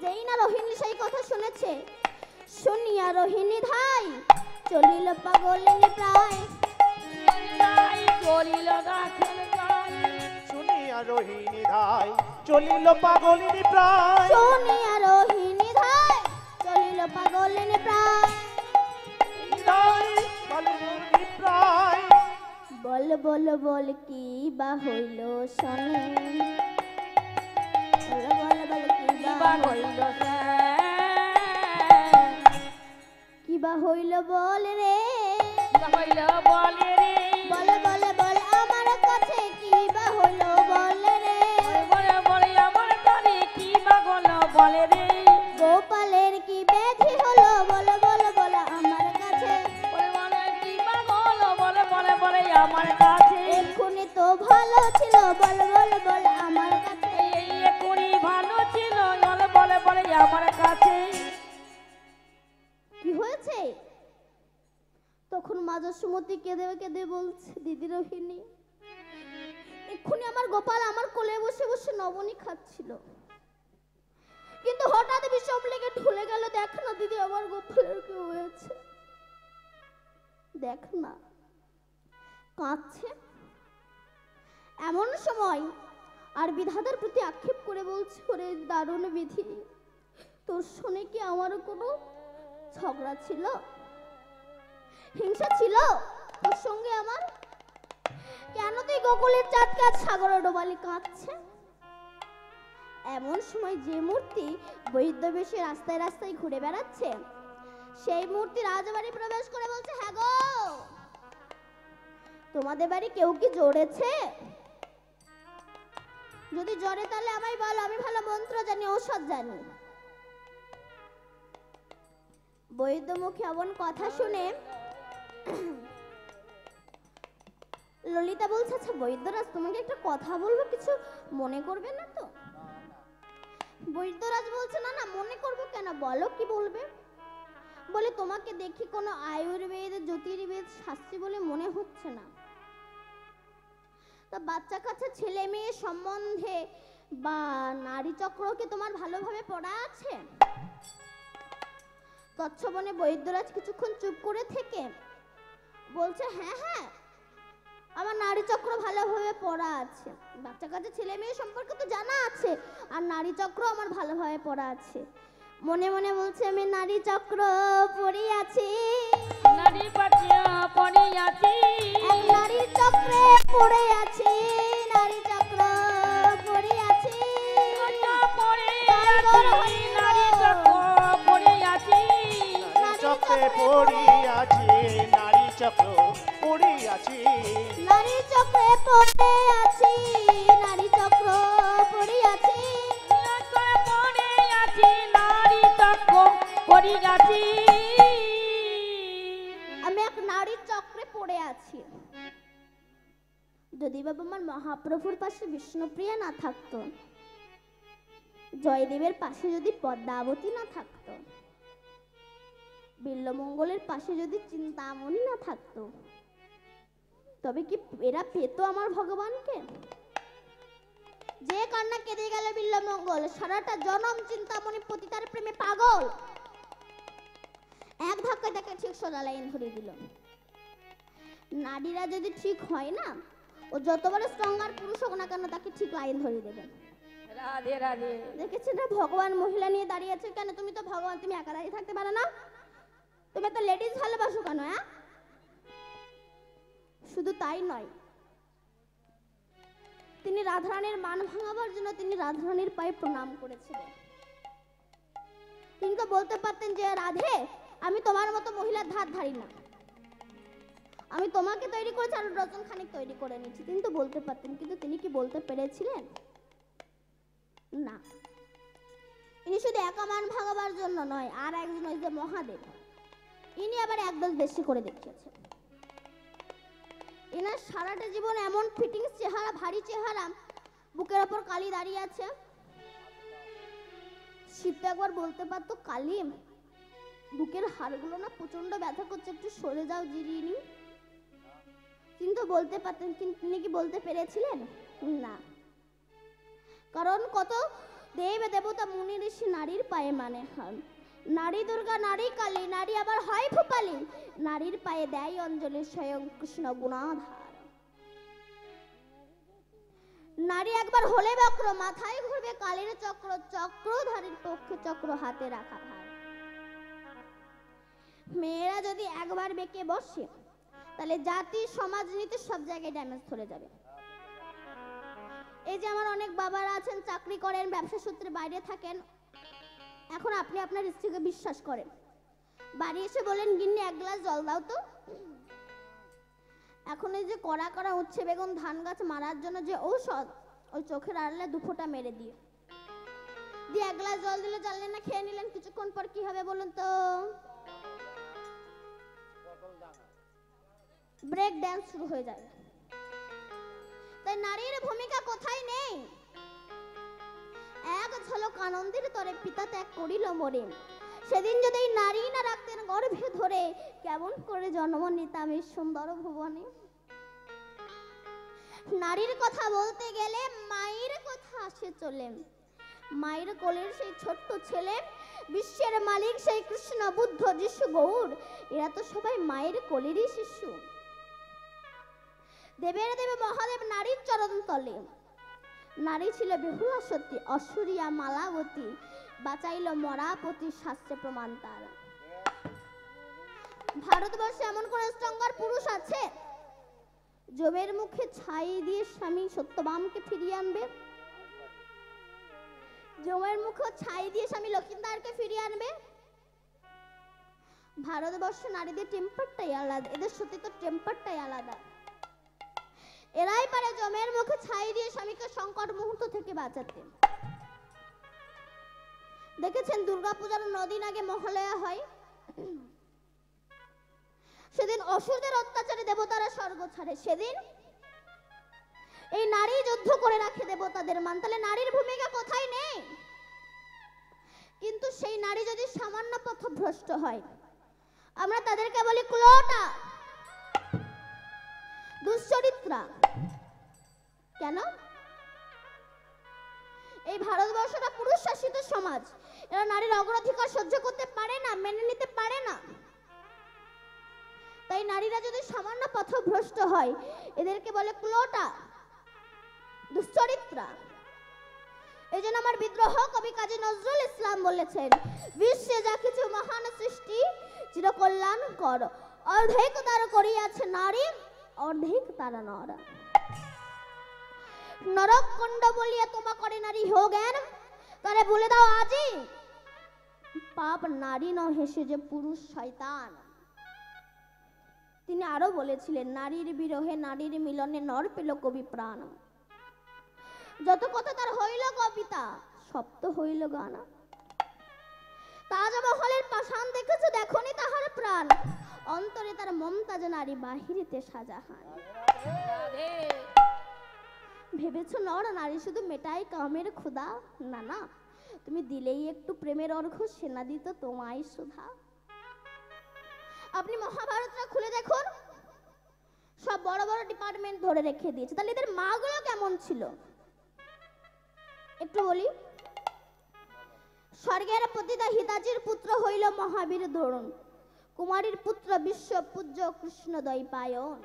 যেই না রোহিণী সেই কথা শুনেছে, শুনিয়া রোহিণী ধাই চলিল পাগলিনী প্রায়। তাই চলিল গাছের গায়ে। শুনিয়া রোহিণী ধাই চলিল পাগলিনী প্রায়। শুনিয়া রোহিণী ধাই চলিল পাগলিনী প্রায়। ধাই পাগলিনী প্রায়। বল বল বল কি বা হইল শোনে। বল বল বল কি বা কিবা হইল সে। কি বা হইল বল রে। কিবা হইল বলে রে। বল বল বল আমার কাছে কি বা হইল বল রে। বলে বলে আমার কানে কিবা গল বলে রে। গোপালের কি ব্যাধি হলো বল বল বল আমার কাছে। বলে বলে কিবা গল বলে বলে বলে আমার কাছে। এক্ষুনি তো ভালো ছিল বল বল বল আমার কাছে। এই এক্ষুনি ভালো ছিল বলে বলে বলে আমার কাছে। কি হয়েছে? তখন মাজা সুমতি কেঁদে কেঁদে বলছে, দিদি রোহিণী এক্ষুনি আমার গোপাল আমার কোলে বসে বসে নবনী খাচ্ছিল, কিন্তু হঠাৎ বিষম লেগে ঢুলে গেল। দেখ না দিদি আমার গোপালের কি হয়েছে, দেখ না কাঁদছে। এমন সময় আর বিধাতার প্রতি আক্ষেপ করে বলছে, ওরে দারুণ বিধি, তোর শুনে কি আমারও কোনো ঝগড়া ছিল, হিংসা ছিল তোর সঙ্গে আমার? কেন তুই গোকুলের চাঁদ কাজ সাগরে ডোবালি? কাঁদছে। এমন সময় যে মূর্তি বৈদ্য বেশে রাস্তায় রাস্তায় ঘুরে বেড়াচ্ছে, সেই মূর্তি রাজবাড়ি প্রবেশ করে বলছে, হ্যাঁ গো তোমাদের বাড়ি কেউ কি জড়েছে? যদি জড়ে তাহলে আমায় বলো, আমি ভালো মন্ত্র জানি, ঔষধ জানি। বৈদ্য মুখে এমন কথা শুনে ললিতা বলছে, আচ্ছা বৈদ্যরাজ তোমাকে একটা কথা বলবো, কিছু মনে করবে না তো? বৈদ্যরাজ বলছে, না না মনে করবো কেন, বলো কি বলবে। বলে তোমাকে দেখি কোনো আয়ুর্বেদ জ্যোতির্বেদ শাস্ত্রী বলে মনে হচ্ছে না, তা বাচ্চা কাচ্চা ছেলে মেয়ে সম্বন্ধে বা নারী চক্রকে তোমার ভালোভাবে পড়া আছে? তৎসবনে বৈদ্যরাজ কিছুক্ষণ চুপ করে থেকে বলছে, হ্যাঁ হ্যাঁ আমার নারী চক্র ভালোভাবে পড়া আছে, বাচ্চা কাচ্চা ছেলে মেয়ে সম্পর্কে তো জানা আছে, আর নারী চক্র আমার ভালোভাবে পড়া আছে। মনে মনে বলছে আমি নারী চক্র পড়িয়াছি, নারী পাঠিয়া পড়িয়াছি, এক নারী চক্রে পড়ে আছি, নারী চক্র পড়িয়াছি। নারী চক্র পড়িয়াছি, নারী চক্রে পড়িয়াছি, নারী চক্র পড়িয়াছি, নারী চক্রে পড়ে আছি, নারী চক্র পড়িয়াছি। পড়িয়াছি, নারী চক্র পড়িয়াছি। আমি এক নারী চক্রে পড়ে আছি। যদি বাবা আমার মহাপ্রভুর পাশে বিষ্ণুপ্রিয়া না থাকতো, জয়দেবের পাশে যদি পদ্মাবতী না থাকতো, বিল্লমঙ্গলের পাশে যদি চিন্তামণি না থাকতো, তবে কি এরা পেতো আমার ভগবানকে? যে কান্না কেঁদে গেল বিল্লমঙ্গল, সারাটা জনম চিন্তামণি পতিতার প্রেমে পাগল, এক ধাক্কায় তাকে ঠিক সোজা লাইন ধরিয়ে দিল। নারীরা যদি ঠিক হয় না, ও যত বড় স্ট্রঙ্গার পুরুষ হোক না কেন, তাকে ঠিক লাইন ধরিয়ে দেবে। রাধে রাধে। দেখেছেন না ভগবান মহিলা নিয়ে দাঁড়িয়ে আছে কেন? তুমি তো ভগবান, তুমি একা দাঁড়িয়ে থাকতে পারো না? তুমি তো লেডিস ভালোবাসো কেন? হ্যাঁ, শুধু তাই নয়, তিনি রাধারানীর মান ভাঙাবার জন্য তিনি রাধারানীর পায়ে প্রণাম করেছিলেন। তিনি তো বলতে পারতেন যে রাধে, আমি তোমার মতো মহিলার ধার ধারি না, আমি তোমাকে তৈরি করেছি আর ডজন খানিক তৈরি করে নিচ্ছি। তিনি তো বলতে পারতেন, কিন্তু তিনি কি বলতে পেরেছিলেন? না। ইনি শুধু একা মান ভাঙাবার জন্য নয়, আর একজন ওই যে মহাদেব, ইনি আবার এক দোষ বেশি করে দেখিয়েছেন। এনার সারাটা জীবন এমন ফিটিংস চেহারা, ভারী চেহারা, বুকের ওপর কালি দাঁড়িয়ে আছে। শিব তো একবার বলতে পারতো, কালি বুকের হাড়গুলো না প্রচন্ড ব্যথা করছে, একটু সরে যাও, জিরিয়ে নি। কিন্তু বলতে পারতেন, কিন্তু তিনি কি বলতে পেরেছিলেন? না। কারণ কত দেব দেবতা মুনি ঋষি নারীর পায়ে মানে হন। নারী দুর্গা, নারী কালী, নারী আবার হয় ভূপালী, নারীর পায়ে দেয় অঞ্জলি স্বয়ং কৃষ্ণ গুণাধার। নারী একবার হলে বক্র, মাথায় ঘুরবে কালীর চক্র, চক্রধারীর পক্ষে চক্র হাতে রাখা ভার। মেয়েরা যদি একবার বেঁকে বসে, তাহলে জাতি সমাজ নীতি সব জায়গায় ড্যামেজ ধরে যাবে। এই যে আমার অনেক বাবারা আছেন, চাকরি করেন, ব্যবসা সূত্রে বাইরে থাকেন, এখন আপনি আপনার স্ত্রীকে বিশ্বাস করেন, বাড়ি এসে বলেন গিন্নি এক গ্লাস জল দাও তো। এখন এই যে কড়া কড়া উচ্ছে বেগুন ধান গাছ মারার জন্য যে ঔষধ, ওই চোখের আড়ালে দুফোঁটা মেরে দিয়ে এক গ্লাস জল দিলে জানলেন না, খেয়ে নিলেন, কিছুক্ষণ পর কি হবে বলুন তো? ব্রেক ড্যান্স শুরু হয়ে যাবে। তাই নারীর ভূমিকা কোথায় নেই? এক ঝলক আনন্দের তরে পিতা ত্যাগ করিল মোরে, সেদিন যদি এই নারী না রাখতেন গর্ভে ধরে, কেমন করে জন্ম নিতাম এই সুন্দর ভুবনে। নারীর কথা বলতে গেলে মায়ের কথা আসে চলে। মায়ের কোলের সেই ছোট্ট ছেলে, বিশ্বের মালিক সেই কৃষ্ণ বুদ্ধ যিশু গৌর, এরা তো সবাই মায়ের কোলেরই শিশু। দেবের দেবে মহাদেব নারীর চরণ তলে, নারী ছিল বেহুলা সতী, অসুরিয়া মালাবতী, বাঁচাইল মরাপতি, শাস্ত্রে প্রমাণ তার। ভারতবর্ষে এমন কোন স্ট্রঙ্গার পুরুষ আছে জমের মুখে ছাই দিয়ে স্বামী সত্যবামকে ফিরিয়ে আনবে? জমের মুখে ছাই দিয়ে স্বামী লক্ষিন্দারকে ফিরিয়ে আনবে? ভারতবর্ষে নারীদের টেম্পারটাই আলাদা, এদের সত্যি তো টেম্পারটাই আলাদা। এরাই পারে জমের মুখে ছাই দিয়ে স্বামীকে সংকট মুহূর্ত থেকে বাঁচাতে। দেখেছেন দুর্গাপূজার 9 দিন আগে মহালয়া হয়, সেদিন অসুরদের অত্যাচারে দেবতারা স্বর্গ ছাড়ে, সেদিন এই নারী যুদ্ধ করে রাখে দেবতাদের মান। তাহলে নারীর ভূমিকা কোথায় নেই? কিন্তু সেই নারী যদি সামান্য পথভ্রষ্ট হয়, আমরা তাদেরকে বলি ক্লোটা, দুশ্চরিত্রা। কেন? এই ভারতবর্ষটা পুরুষ শাসিত সমাজ, এরা নারীর অগ্রাধিকার সহ্য করতে পারে না, মেনে নিতে পারে না। তাই নারীরা যদি সামান্য পথভ্রষ্ট হয়, এদেরকে বলে ক্লোটা, দুশ্চরিত্রা। এই জন্য আমার বিদ্রোহ কবি কাজী নজরুল ইসলাম বলেছেন, বিশ্বে যা কিছু মহান সৃষ্টি চিরকল্যাণ কর, অর্ধেক তার করিয়াছে নারী, অর্ধেক তারা নর। নরক কুণ্ড বলিয়া তোমা করে নারী হো জ্ঞান, তারে বলে দাও আজি পাপ নারী নহে সে যে পুরুষ শয়তান। তিনি আরো বলেছিলেন, নারীর বিরহে নারীর মিলনে নর পেল কবি প্রাণ, যত কথা তার হইল কবিতা সব তো হইল গান। তাজমহলের পাষাণ দেখেছো দেখনি তাহার প্রাণ, অন্তরে তার মমতাজ নারী বাহিরেতে শাহজাহান। ভেবেছো নর নারী শুধু মেটাই কামের ক্ষুধা, না না, তুমি দিলেই একটু প্রেমের অর্ঘ্য সেনা দিত তোমায় সুধা। আপনি মহাভারতটা খুলে দেখুন, সব বড় বড় ডিপার্টমেন্ট ধরে রেখে দিয়েছে, তাহলে এদের মাগুলো কেমন ছিল একটু বলি। স্বর্গের পতিতা হিতাজির পুত্র হইল মহাবীর দ্রোণ, কুমারীর পুত্র বিশ্ব পূজ্য কৃষ্ণ দ্বৈপায়ন,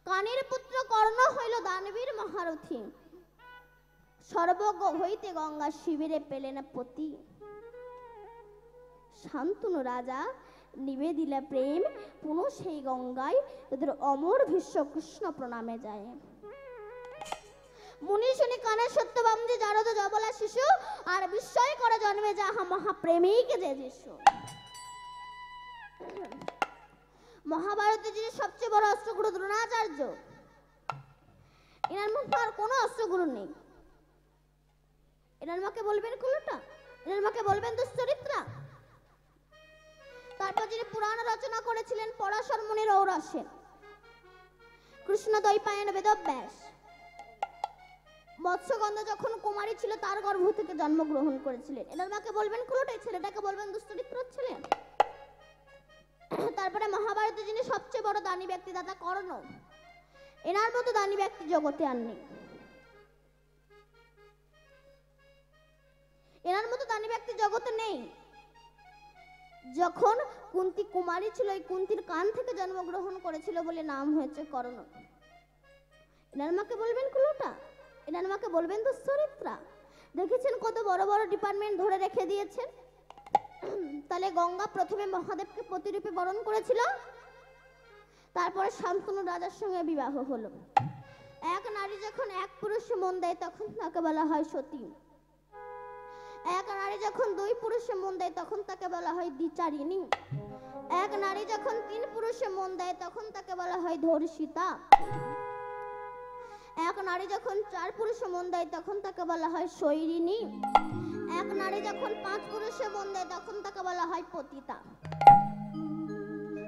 কানের পুত্র কর্ণ হইল দানবীর মহারথী, সর্বজ্ঞ হইতে গঙ্গা শিবিরে পেলেন পতি। শান্তনু রাজা নিবে দিলে প্রেম, পুনঃ সেই গঙ্গায় তাদের অমর ভীষ্ম কৃষ্ণ প্রণামে যায়। মুনি শুনি কানে সত্যবাম যে জারদ জবলা শিশু, আর বিস্ময় করে জন্মে যাহা মহাপ্রেমিক যে যিশু। মহাভারতে যিনি সবচেয়ে বড় অস্ত্রগুরু দ্রোণাচার্য, এনার মধ্যে আর কোনো অস্ত্রগুরু নেই। এনার মাকে বলবেন কুলটা, এনার মাকে বলবেন দুশ্চরিত্রা। তারপর যিনি পুরাণ রচনা করেছিলেন পরাশর মুনির ঔরসে, কৃষ্ণ দ্বৈপায়ন বেদব্যাস। মৎস্যগন্ধা যখন কুমারী ছিল তার গর্ভ থেকে জন্মগ্রহণ করেছিলেন, এনার মাকে বলবেন কুলটা, ছেলেটাকে বলবেন দুশ্চরিত্র ছিলেন। তারপরে মহাভারতে যিনি সবচেয়ে বড় দানী ব্যক্তি দাদা কর্ণ, এনার মতো দানী ব্যক্তি জগতে আর নেই। এনার মতো দানী ব্যক্তি জগতে নেই। যখন কুন্তী কুমারী ছিল, এই কুন্তীর কান থেকে জন্মগ্রহণ করেছিল বলে নাম হয়েছে কর্ণ। এনার মাকে বলবেন কুলটা, এনার মাকে বলবেন দুশ্চরিত্রা। দেখেছেন কত বড় বড় ডিপার্টমেন্ট ধরে রেখে দিয়েছেন। তাহলে গঙ্গা প্রথমে মহাদেবকে প্রতিরূপে বরণ করেছিল, তারপরে শান্তনু রাজার সঙ্গে বিবাহ হলো। এক নারী যখন এক পুরুষে মন দেয় তখন তাকে বলা হয় সতী। এক নারী যখন দুই পুরুষে মন দেয় তখন তাকে বলা হয় দ্বিচারিণী। এক নারী যখন তিন পুরুষে মন দেয় তখন তাকে বলা হয় ধর্ষিতা। এক নারী যখন চার পুরুষে মন দেয় তখন তাকে বলা হয় শৈরিণী। এক নারী যখন পাঁচ পুরুষে মন দেয় তখন তাকে বলা হয় পতিতা।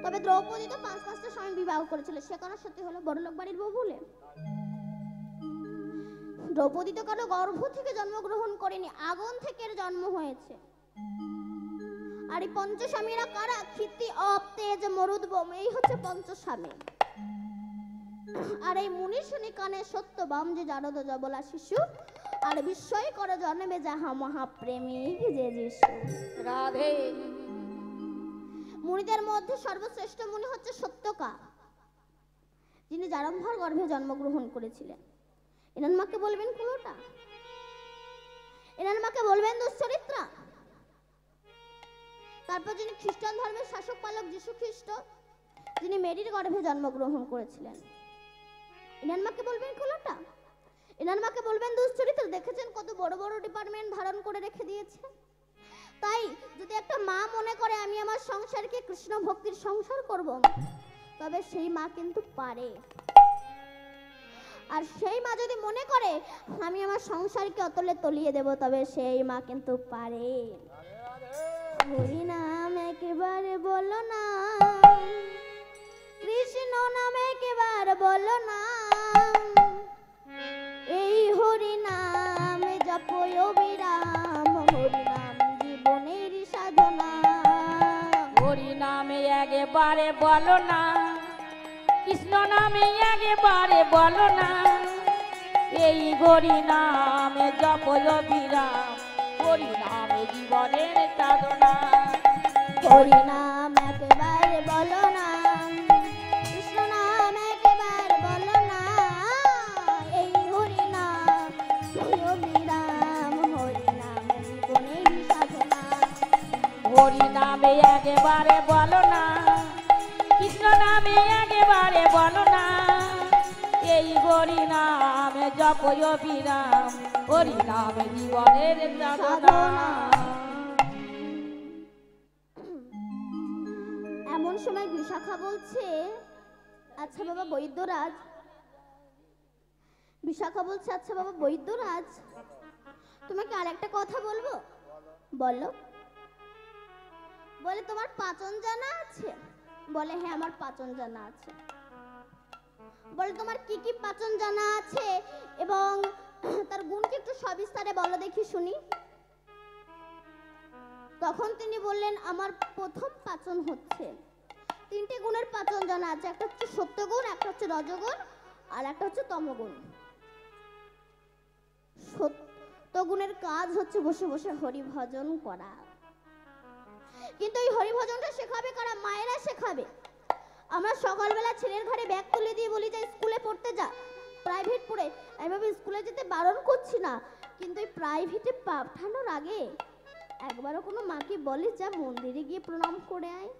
তবে দ্রৌপদী তো পাঁচটা স্বামী বিবাহ করেছিল, সে কারো সত্যি হলো বড়লোক বাড়ির বউ বলে। দ্রৌপদী তো কারো গর্ভ থেকে জন্মগ্রহণ করেনি, আগুন থেকে এর জন্ম হয়েছে। আর এই পঞ্চস্বামীরা কারা? ক্ষিতি, অপ, তেজ, মরুদ, বোম, এই হচ্ছে পঞ্চস্বামী। আর এই মুনি শুনি কানে সত্যবাম যে জারদ জবলা শিশু, আর বিস্ময় করে জন্মে যাহা মহাপ্রেমিক যে যিশু। রাধে। মুনিদের মধ্যে সর্বশ্রেষ্ঠ মুনি হচ্ছে সত্যকা, যিনি জারম্ভার গর্ভে জন্মগ্রহণ করেছিলেন। এনার মাকে বলবেন কোনটা? এনার মাকে বলবেন দুশ্চরিত্রা। তারপর যিনি খ্রিস্টান ধর্মের শাসক পালক যীশু খ্রিস্ট, যিনি মেরির গর্ভে জন্মগ্রহণ করেছিলেন, এনার মাকে বলবেন কোনটা? এনার মাকে বলবেন দুশ্চরিত্রা। দেখেছেন কত বড় বড় ডিপার্টমেন্ট ধারণ করে রেখে দিয়েছে। তাই যদি একটা মা মনে করে আমি আমার সংসারকে কৃষ্ণ ভক্তির সংসার করব, তবে সেই মা কিন্তু পারে। আর সেই মা যদি মনে করে আমি আমার সংসারকে অতলে তলিয়ে দেব, তবে সেই মা কিন্তু পারে। হরি নাম একবার বলো না, কৃষ্ণ নাম একবার বলো না, এই হরি নাম জপো অবিরাম, হরি নাম জীবনের সাধনা। হরি নামে একবারে বলো না, কৃষ্ণ নামে একবারে বলো না, এই হরি নামে জপ অবিরাম, হরি নামে জীবনের সাধনা। হরি নাম একবার বলো না, কৃষ্ণ নাম একবার বলো না, এই হরি নাম অবিরাম, একেবারে বলো না, কৃষ্ণ নামে একেবারে বলো না, এই হরি নামে জপ অবিরাম, হরি নামে জীবনের সাধনা। এমন সময় বিশাখা বলছে, আচ্ছা বাবা বৈদ্যরাজ, বিশাখা বলছে, আচ্ছা বাবা বৈদ্যরাজ, তোমাকে আরেকটা কথা বলবো। বলো। বলে তোমার পাচন জানা আছে? বলে হ্যাঁ আমার পাচন জানা আছে। বলে তোমার কি কি পাচন জানা আছে এবং তার গুণকে একটু সবিস্তারে বলো দেখি শুনি। তখন তিনি বললেন আমার প্রথম পাচন হচ্ছে, তিনটে গুণের পাচন জানা আছে, একটা হচ্ছে সত্যগুণ, একটা হচ্ছে রজগুণ, আর একটা হচ্ছে তমগুণ। সত্যগুণের কাজ হচ্ছে বসে বসে হরি ভজন করা, কিন্তু এই হরি ভজনটা শেখাবে কারা? মায়েরা শেখাবে। আমরা সকালবেলা ছেলের ঘরে ব্যাগ তুলে দিয়ে বলি যে স্কুলে পড়তে যা, প্রাইভেট পড়ে, এইভাবে স্কুলে যেতে বারণ করছি না, কিন্তু এই প্রাইভেটে পাঠানোর আগে একবারও কোনো মাকে বলে যা মন্দিরে গিয়ে প্রণাম করে আয়?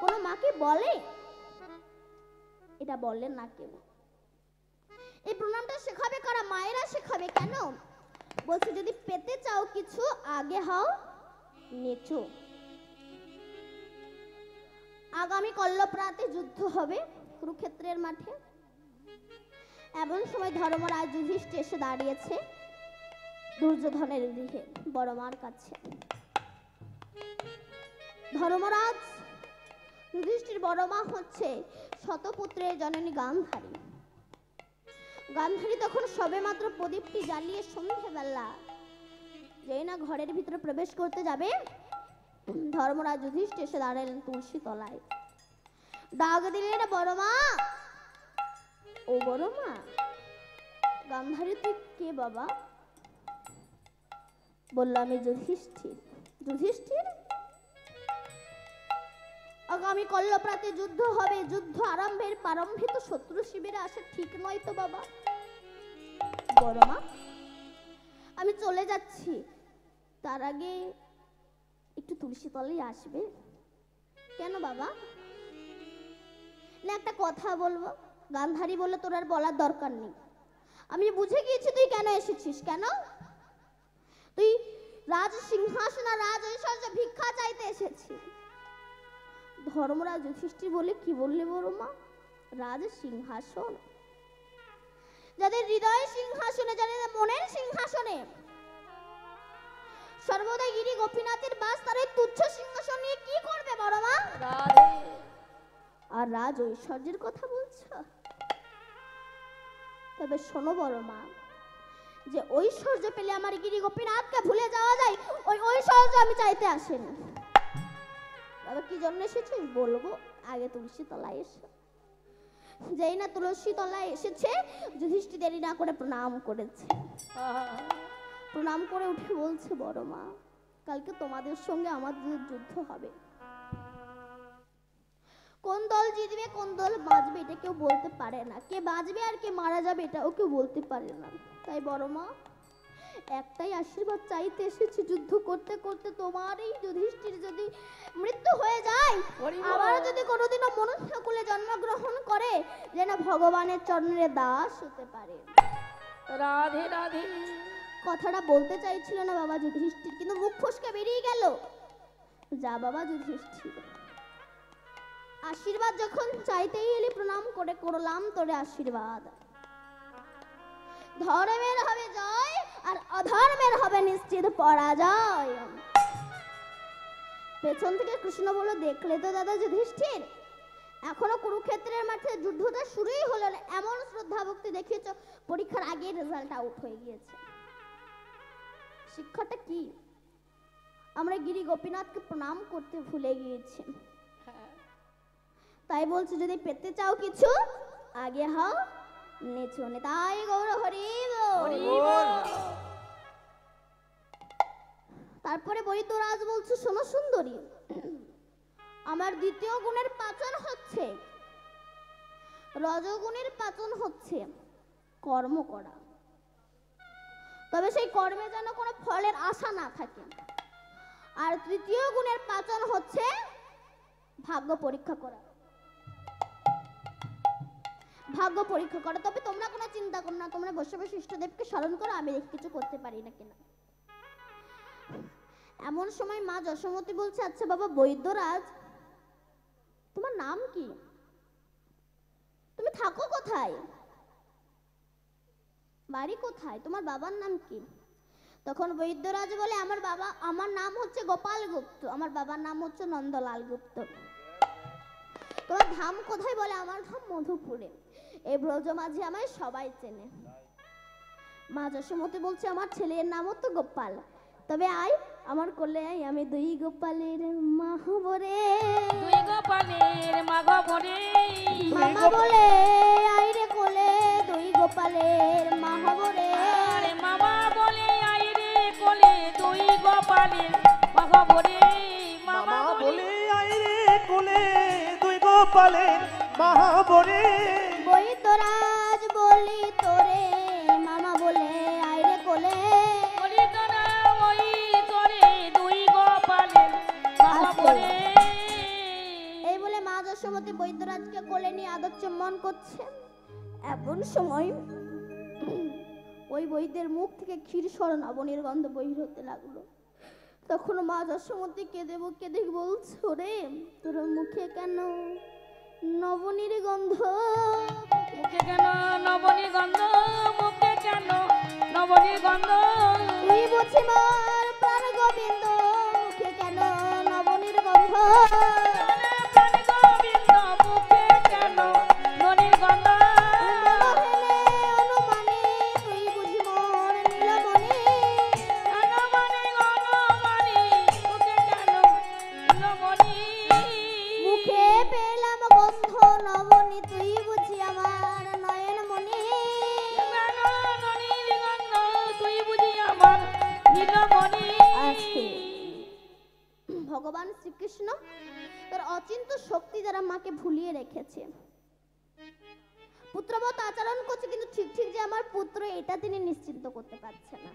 কোনো মাকে বলে? এটা বললেন না কেউ। এই প্রণামটা শেখাবে কারা? মায়েরা শেখাবে। কেন? বলছে যদি পেতে চাও কিছু আগে হও নেচো। আগামী কল্লপ্রাতে যুদ্ধ হবে কুরুক্ষেত্রের মাঠে। এমন সময় ধর্মরাজ যুধিষ্ঠির এসে দাঁড়িয়েছে দুর্যোধনের গৃহে বড় মার কাছে। ধর্মরাজ যুধিষ্ঠির বড় মা হচ্ছে শতপুত্রের জননী গান্ধারী। গান্ধারী তখন সবে মাত্র প্রদীপটি জ্বালিয়ে সন্ধ্যেবেলা যেই না ঘরের ভিতরে প্রবেশ করতে যাবে, ধর্মরাজ যুধিষ্ঠির এসে দাঁড়ালেন তুলসী তলায়। ডাক দিলেন বড় মা, ও বড় মা। গান্ধারী তুই কে বাবা? বলল আমি যুধিষ্ঠির। যুধিষ্ঠির? আগামী কল্লপ্রাতে যুদ্ধ হবে, যুদ্ধ আরম্ভের প্রারম্ভিত শত্রু শিবিরে আসা ঠিক নয় তো বাবা। বড় মা আমি চলে যাচ্ছি, তার আগে একটু তুলসী তলায় আসবে। কেন বাবা? না একটা কথা বলবো। গান্ধারী বলল তোর আর বলার দরকার নেই, আমি বুঝে গিয়েছি তুই কেন এসেছিস। কেন? তুই রাজ সিংহাসন আর রাজ ঐশ্বর্য ভিক্ষা চাইতে এসেছিস। ধর্মরাজ যুধিষ্ঠির বলে কি বললে বড় মা? রাজ সিংহাসন? যাদের হৃদয় সিংহাসনে, যাদের মনের সিংহাসনে সর্বদা গিরি গোপীনাথের বাস, তার এই তুচ্ছ সিংহাসন নিয়ে কি করবে বড় মা? আর রাজ ঐশ্বর্যের কথা বলছো? তবে শোনো বড় মা, যে ঐশ্বর্য পেলে আমার গিরি গোপীনাথকে ভুলে যাওয়া যায়, ওই ঐশ্বর্য আমি চাইতে আসেনি। বাবা কি জন্য এসেছিস বলবো, আগে তুলসী তলায় এসে। যেই না তুলসী তলায় এসেছে, যুধিষ্ঠির দেরি না করে প্রণাম করেছে। প্রণাম করে উঠে বলছে বড় মা, কালকে তোমাদের সঙ্গে আমাদের যুদ্ধ হবে। কোন দল জিতবে কোন দল বাঁচবে এটা কেউ বলতে পারে না, কে বাঁচবে আর কে মারা যাবে এটাও কেউ বলতে পারে না। তাই বড় মা একটাই আশীর্বাদ চাইতে এসেছি, যুদ্ধ করতে করতে তোমার এই যুধিষ্ঠির যদি মৃত্যু হয়ে যায়, আবার যদি কোনোদিনও মনুষ্য কুলে জন্মগ্রহণ করে, যেন ভগবানের চরণের দাস হতে পারে। রাধে রাধে। কথাটা বলতে চাইছিল না বাবা যুধিষ্ঠির, কিন্তু মুখ ফসকে বেরিয়ে গেল। যা বাবা যুধিষ্ঠির, আশীর্বাদ যখন চাইতেই এলি প্রণাম করে করলাম তোরে আশীর্বাদ। ধর্মের হবে জয় আর অধর্মের হবে নিশ্চিত পরাজয়। পেছন থেকে কৃষ্ণ বলল, দেখলে তো দাদা যুধিষ্ঠির, এখনো কুরুক্ষেত্রের মাঠে যুদ্ধটা শুরুই হলো না, এমন শ্রদ্ধা ভক্তি দেখিয়েছ, পরীক্ষার আগে রেজাল্ট আউট হয়ে গিয়েছে। শিক্ষাটা কি? আমরা গিরি গোপীনাথকে প্রণাম করতে ভুলে গিয়েছি। তাই বলছে যদি পেতে চাও কিছু আগে হও নেচো। তাই গৌর হরি বল। তারপরে বৈদ্যরাজ বলছে, শোনো সুন্দরী, আমার দ্বিতীয় গুণের পাচন হচ্ছে, রজগুণের পাচন হচ্ছে কর্ম করা। তবে সেই কর্মে যেন কোনো ফলের আশা না থাকে। আর তৃতীয় গুণের পাচন হচ্ছে ভাগ্য পরীক্ষা করা। ভাগ্য পরীক্ষা করো। তবে তোমরা কোনো চিন্তা করো না, তোমরা বসে বসে ইষ্টদেবকে স্মরণ করো, আমি দেখি কিছু করতে পারি না কিনা। এমন সময় মা যশোমতী বলছে, আচ্ছা বাবা বৈদ্যরাজ, তোমার নাম কি? তুমি থাকো কোথায়? বাড়ি কোথায়? তোমার বাবার নাম কি? তখন বৈদ্যরাজ বলে, আমার নাম হচ্ছে গোপাল গুপ্ত, আমার বাবার নাম হচ্ছে নন্দলাল গুপ্ত। তোমার ধাম কোথায়? বলে আমার ধাম মধুপুরে। এই ব্রজ মাঝে আমায় সবাই চেনে। মা যশোমতী বলছে, আমার ছেলের নামও তো গোপাল, তবে আয় আমার কোলে আয়, আমি দুই গোপালের মা হব রে। দুই গোপালের মা গো রে। মামা বলে আয় রে কোলে, দুই গোপালের মা হব রে। আরে মামা বলে আই রে কোলে, দুই গোপালের মা গো রে। মামা বলে আয় রে কোলে, দুই গোপালের মা হব রে। বৈদ্যরাজ বলি তোরে, মামা বলে আয় রে কোলে। বলি তোরা ওই তোরে, দুই গোপালের মা গো রে। এই বলে মা যশোমতী বৈদ্যরাজকে কোলে নিয়ে আদর চুম্বন করছে। এমন সময় ওই বৈদ্যের মুখ থেকে ক্ষীর স্মরণ নবনীর গন্ধ বহির হতে লাগলো। তখন মা যশোমতী কেঁদে বলছে, ওরে তোর মুখে কেন নবনীর গন্ধ? মুখে কেন নবনী গন্ধ? মুখে কেন নবনী গন্ধ? তুই বুঝি মোর প্রাণ গোবিন্দ, মুখে কেন নবনীর গন্ধ? প্রাণ গোবিন্দ, মুখে কেন নবনীর গন্ধ? মনোহেনে অনুমানে, তুই বুঝি মোর নীলমণি। মুখে কেন নবনী? মুখে পেলাম গন্ধ নবনী, তুই বুঝি আমার নয়নমণি। তুই বুঝি আমার নীলমণি। ভগবান শ্রীকৃষ্ণ তার অচিন্ত শক্তি দ্বারা মাকে ভুলিয়ে রেখেছে। পুত্রবৎ আচরণ করছে, কিন্তু ঠিক ঠিক যে আমার পুত্র এটা তিনি নিশ্চিন্ত করতে পারছে না,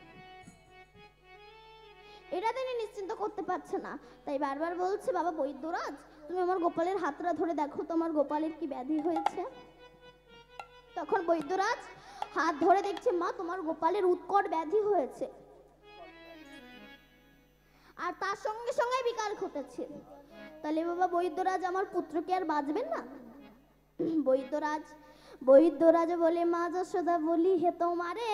এটা তিনি নিশ্চিন্ত করতে পারছে না। তাই বারবার বলছে, বাবা বৈদ্যরাজ, তুমি আমার গোপালের হাতটা ধরে দেখো তো আমার গোপালের কি ব্যাধি হয়েছে। তখন বৈদ্যরাজ হাত ধরে দেখছে, মা তোমার গোপালের উৎকট ব্যাধি হয়েছে, আর তার সঙ্গে সঙ্গে বিকার ঘটেছে। তাহলে বাবা বৈদ্যরাজ আমার পুত্রকে আর বাঁচবেন না? বৈদ্যরাজ বলে, মা যশোদা বলি হে তোমারে,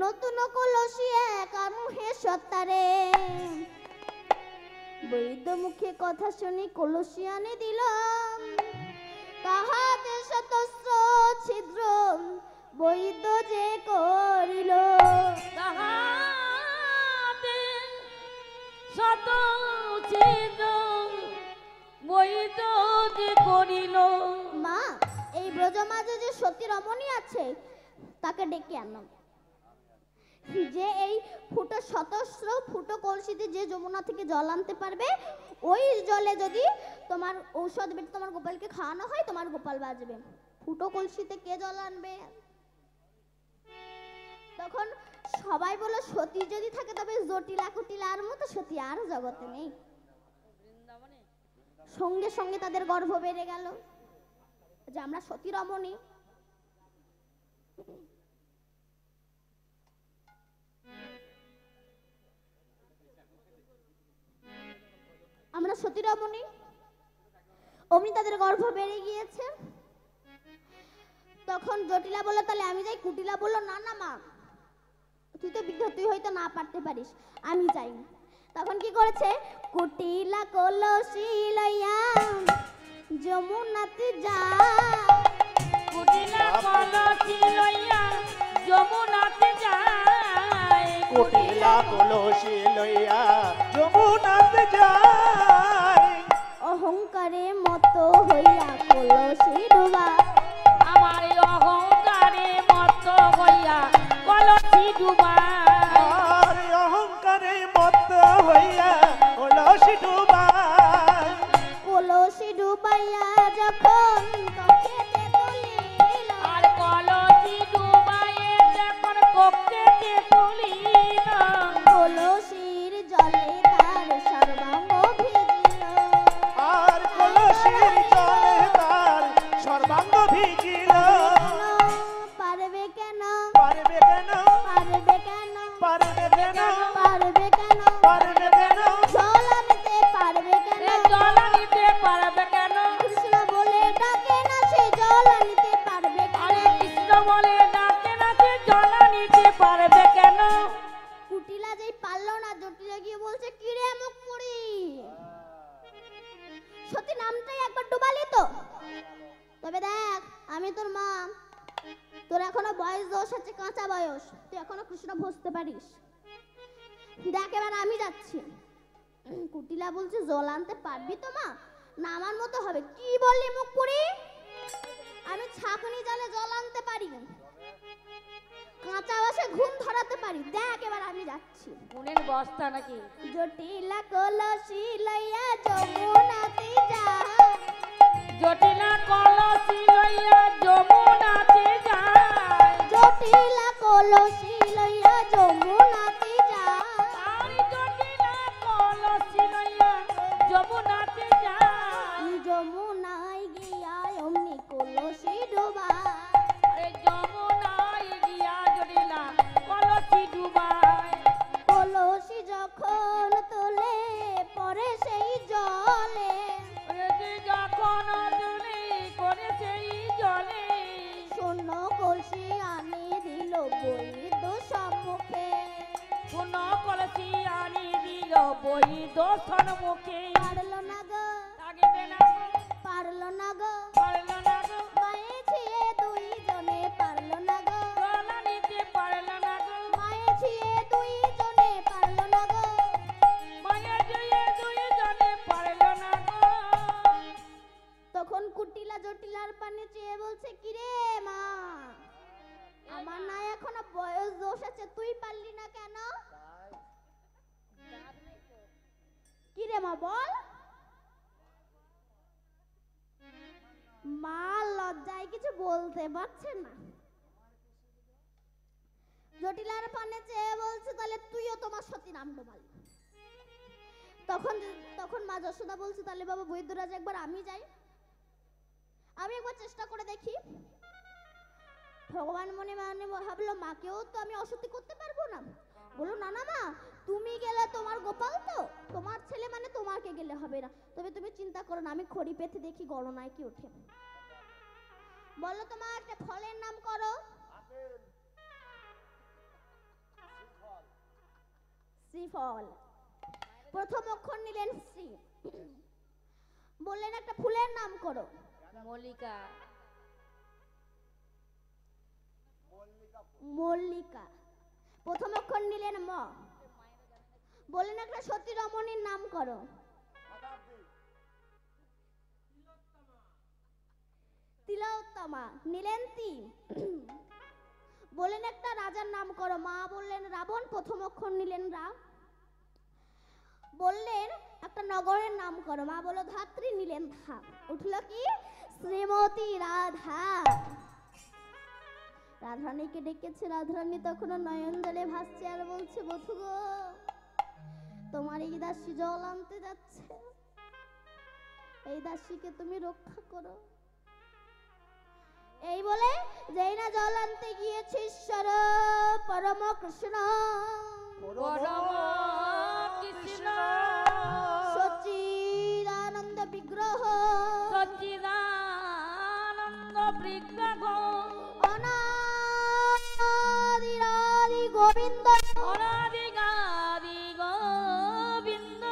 নতুন কলসিয়ে কারু হে সত্তারে। বৈদ্য মুখে কথা শুনি কলসি আনে দিল, কাহাতে শতস্র ছিদ্র বৈদ্য যে করিল। তাহাতে শত ছিদ্র বৈদ্য যে করিল। মা, এই ব্রজ মাঝে যে সতী রমণী আছে তাকে ডেকে আনো। যে এই শতস্র ফুটো কলসিতে যে যমুনা থেকে জল আনতে পারবে, ওই জলে যদি তোমার ঔষধ বেটে তোমার গোপালকে খাওয়ানো হয়, তোমার গোপাল বাঁচবে। ফুটো কলসিতে কে জল আনবে? তখন সবাই বলে, সতী যদি থাকে তবে জটিলা কুটিলার মতো সতী আর জগতে নেই। সঙ্গে সঙ্গে তাদের গর্ভ বেড়ে গেল যে আমরা সতী রমণী। আমরা সতী রমণী। অমনি তাদের গর্ভ বেড়ে গিয়েছে। তখন জটিলা বলল, তাহলে আমি যাই। কুটিলা বলল, না না মা, তুই তো বিঘ্ন, তুই হয়তো না পারতে পারিস, আমি যাই। তখন কি করেছে, কুটিলা কলসি লইয়া যমুনাতে যায়। কুটিলা কলসি লইয়া যমুনাতে যায়। কুটিলা কলসি লইয়া যমুনাতে যায়। অহংকারে মতো হইয়া কলসি ডুবা। আমার অহংকারে মত হইয়া কলসি ডুবা। আর অহংকারে মত্ত হইয়া কলসি ডুবায়। কলসি ডুবাইয়া যখন কক্ষেতে তুলিল। আর কলসি ডুবাইয়ে যখন কক্ষেতে তুলিল। কলসির বলছে কি রে মুখ পুরি, সত্যি নামটাই একবার ডুবালি তো। তবে দেখ আমি তোর মা, তোর এখনো বয়স দোষ আছে, কাঁচা বয়স, তুই এখনো কৃষ্ণ ভজতে পারিস। দেখ এবার আমি যাচ্ছি। কুটিলা বলছে জল আনতে পারবি তো মা? না আমার মতো হবে। কি বললি মুখ পুরি? আমি ছাঁকনি জালে জল আনতে পারি, কাঁচা বাসে ঘুম ধরাতে পারি। দেখ এবার আমি যাচ্ছি। গুণের বস্তা নাকি? জটিলা কলসি লইয়া যমুনাতে যা, জটিলা কলসি লইয়া যমুনাতে যায়, জটিলা কলসি লইয়া যমুনাতে যা, আর জটিলা কলসি লইয়া যমুনাতে যায়। যমুনায় গিয়া অমনি কলসি ডোবা, আরে যমুনায় গিয়া জটিলা কলসি ডুবায়। কলসি যখন তোলে পরে সেই জলে, ওরে যে যখন জলে করে সেই জলে, শূন্য কলসি আনি দিল বৈদ্য সম্মুখে। শূন্য কলসি আনি দিল বৈদ্য সম্মুখে। পারল না গো, থাকিবে না গো, পারল না গো, পারল না গো, মায়ে ছিয়ে দুইজনে পারল না গো, গলা নিতে পারল না গো, মায়ে ছিয়ে দুইজনে পারল না গো। মায়া জয়ে দুইজনে পারল না গো। তখন কুটিলা জটিলার পানে চেয়ে বলছে কি রে মা, আমার না এখনো বয়স দোষ আছে, তুই পারলি না কেন? কি রে মা বল? মা লজ্জায় কিছু বলতে পারছে না। জটিলার পানে চেয়ে বলছে তাহলে তুইও তোমার সতী নাম ডোবালি। তখন তখন মা যশোদা বলছে তাহলে বাবা বৈদ্যরাজ একবার আমি যাই, আমি একবার চেষ্টা করে দেখি। ভগবান মনে মনে ভাবলো মাকেও তো আমি অসতী করতে পারবো না। বলো না না মা, তুমি গেলে তোমার গোপাল তো, তোমার ছেলে মানে তোমাকে গেলে হবে না। তবে তুমি চিন্তা করো না, আমি খড়ি পেতে দেখি গণনায় কি ওঠে। বলো তোমার একটা ফলের নাম করো। শ্রীফল। প্রথম অক্ষর নিলেন শ্রী, বললেন একটা ফুলের নাম করো। মল্লিকা। মল্লিকা। প্রথম অক্ষর নিলেন ম, বললেন একটা সতী রমণীর নাম করো। তিলোত্তমা। নিলেন তি, বললেন একটা রাজার নাম করো। মা বললেন রাবণ। প্রথম অক্ষর নিলেন রা, বললেন একটা নগরের নাম করো। মা বলল ধাত্রী। নিলেন ধা, উঠল কি শ্রীমতী রাধা। রাধারানীকে ডেকেছে। রাধারানী তখন নয়ন জলে ভাসছে আর বলছে বধূ গো, তোমার এই দাসী জল আনতে যাচ্ছে, এই দাসীকে তুমি রক্ষা করো। এই বলে যেই না জল আনতে গিয়েছে ঈশ্বর পরম কৃষ্ণ, পরম কৃষ্ণ সচ্চিদানন্দ বিগ্রহ, সচ্চিদানন্দ বিগ্রহ, অনাদিরাদি গোবিন্দ, অনাদিগাদি গোবিন্দ,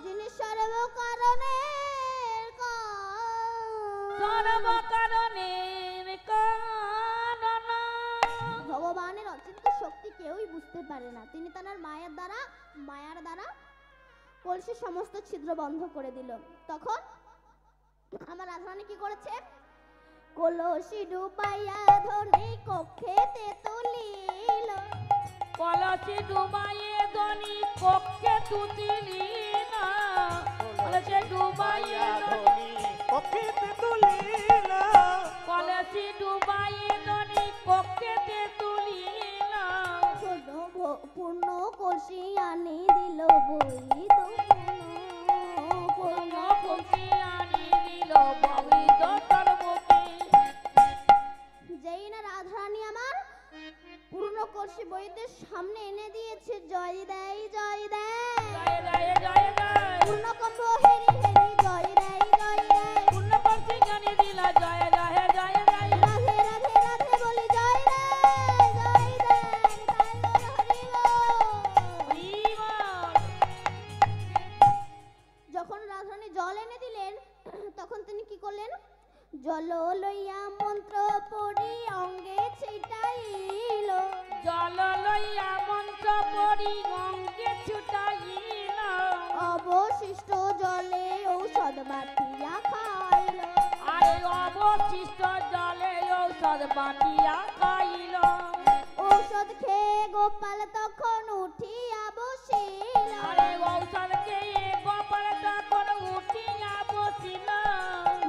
যিনি সর্বকারণের সর্বকারণের কারণ। ভগবানের অচিন্ত শক্তি কেউই বুঝতে পারে না। তিনি তার মায়ের দ্বারা কলসির সমস্ত ছিদ্র বন্ধ করে দিল। তখন আমার রাধারানী কি করেছে? কলসি ডুবাইয়া ধনী কক্ষেতে তুলিল, কলসি ডুবাইয়ে ধনী কক্ষে তুলিলি না, কলসি ডুবাইয়ে ধনী কক্ষেতে তুলিলা, কলসি ডুবাইয়ে ধনী কক্ষেতে তুলিলা, পূর্ণ কলসি আনি দিল বৈদ, পূর্ণ কলসি আনি দিল বৈদ সর্বকে। যেই না রাধারানী আমার পূর্ণ কলসি বৈদ্যের সামনে এনে দিয়েছে, জয় দেয় জয় দেয়, জয় জয় জয় জয়, পূর্ণ কম্ব হেরি হেরি জয় দেয় জয় দেয়, পূর্ণ কলসি জানি দিল জয় জয় জয় জয়, রাধে রাধে রাধে বলি জয় দেয় জয় দেয়, হরি বল। হরি বল। করলেন? জল লইয়া মন্ত্র পড়ি অঙ্গে ছিটাইল, জল লইয়া মন্ত্র পড়ি অঙ্গে ছুটাইল, অবশিষ্ট জলে ঔষধ বাটিয়া খাইল। আরে অবশিষ্ট জলে ঔষধ বাটিয়া খাইল। ঔষধ খেয়ে গোপাল তখন উঠিয়া বসিল, আরে ঔষধ খেয়ে গোপাল তখন উঠিয়া বসিল।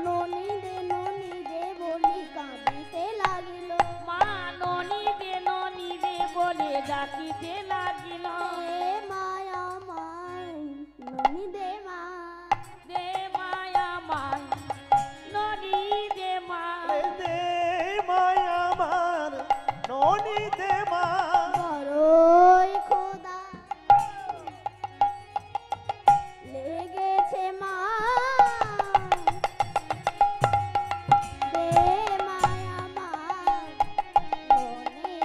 ননি দে বলি কাঁদিতে লাগিল, মা ননি দে বলে ডাকিতে লাগিল। দে মায়া মাই ননি দে মা, দে মায়া মাই ননি দে মা। দে মায়া আমার ননি দে মা। বড়ই খোদা লেগেছে মা, দে মায়া মা ননি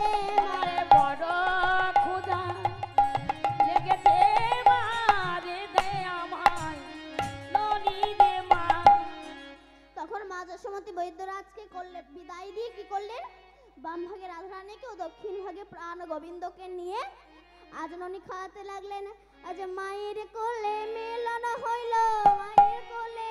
দে মা। আরে বড় ক্ষুধা লেগেছে মা, রে দে আমায় ননি দে মা। তখন মা যশোমতী বৈদ্যরাজকে করলে বিদায় দিয়ে কি করলেন? বাম ভাগে রাধারানীকে ও দক্ষিণ ভাগে প্রাণ গোবিন্দকে নিয়ে আজননি খাওয়াতে লাগলেন। আজ মায়ের কোলে মিলন হইল, মায়ের কোলে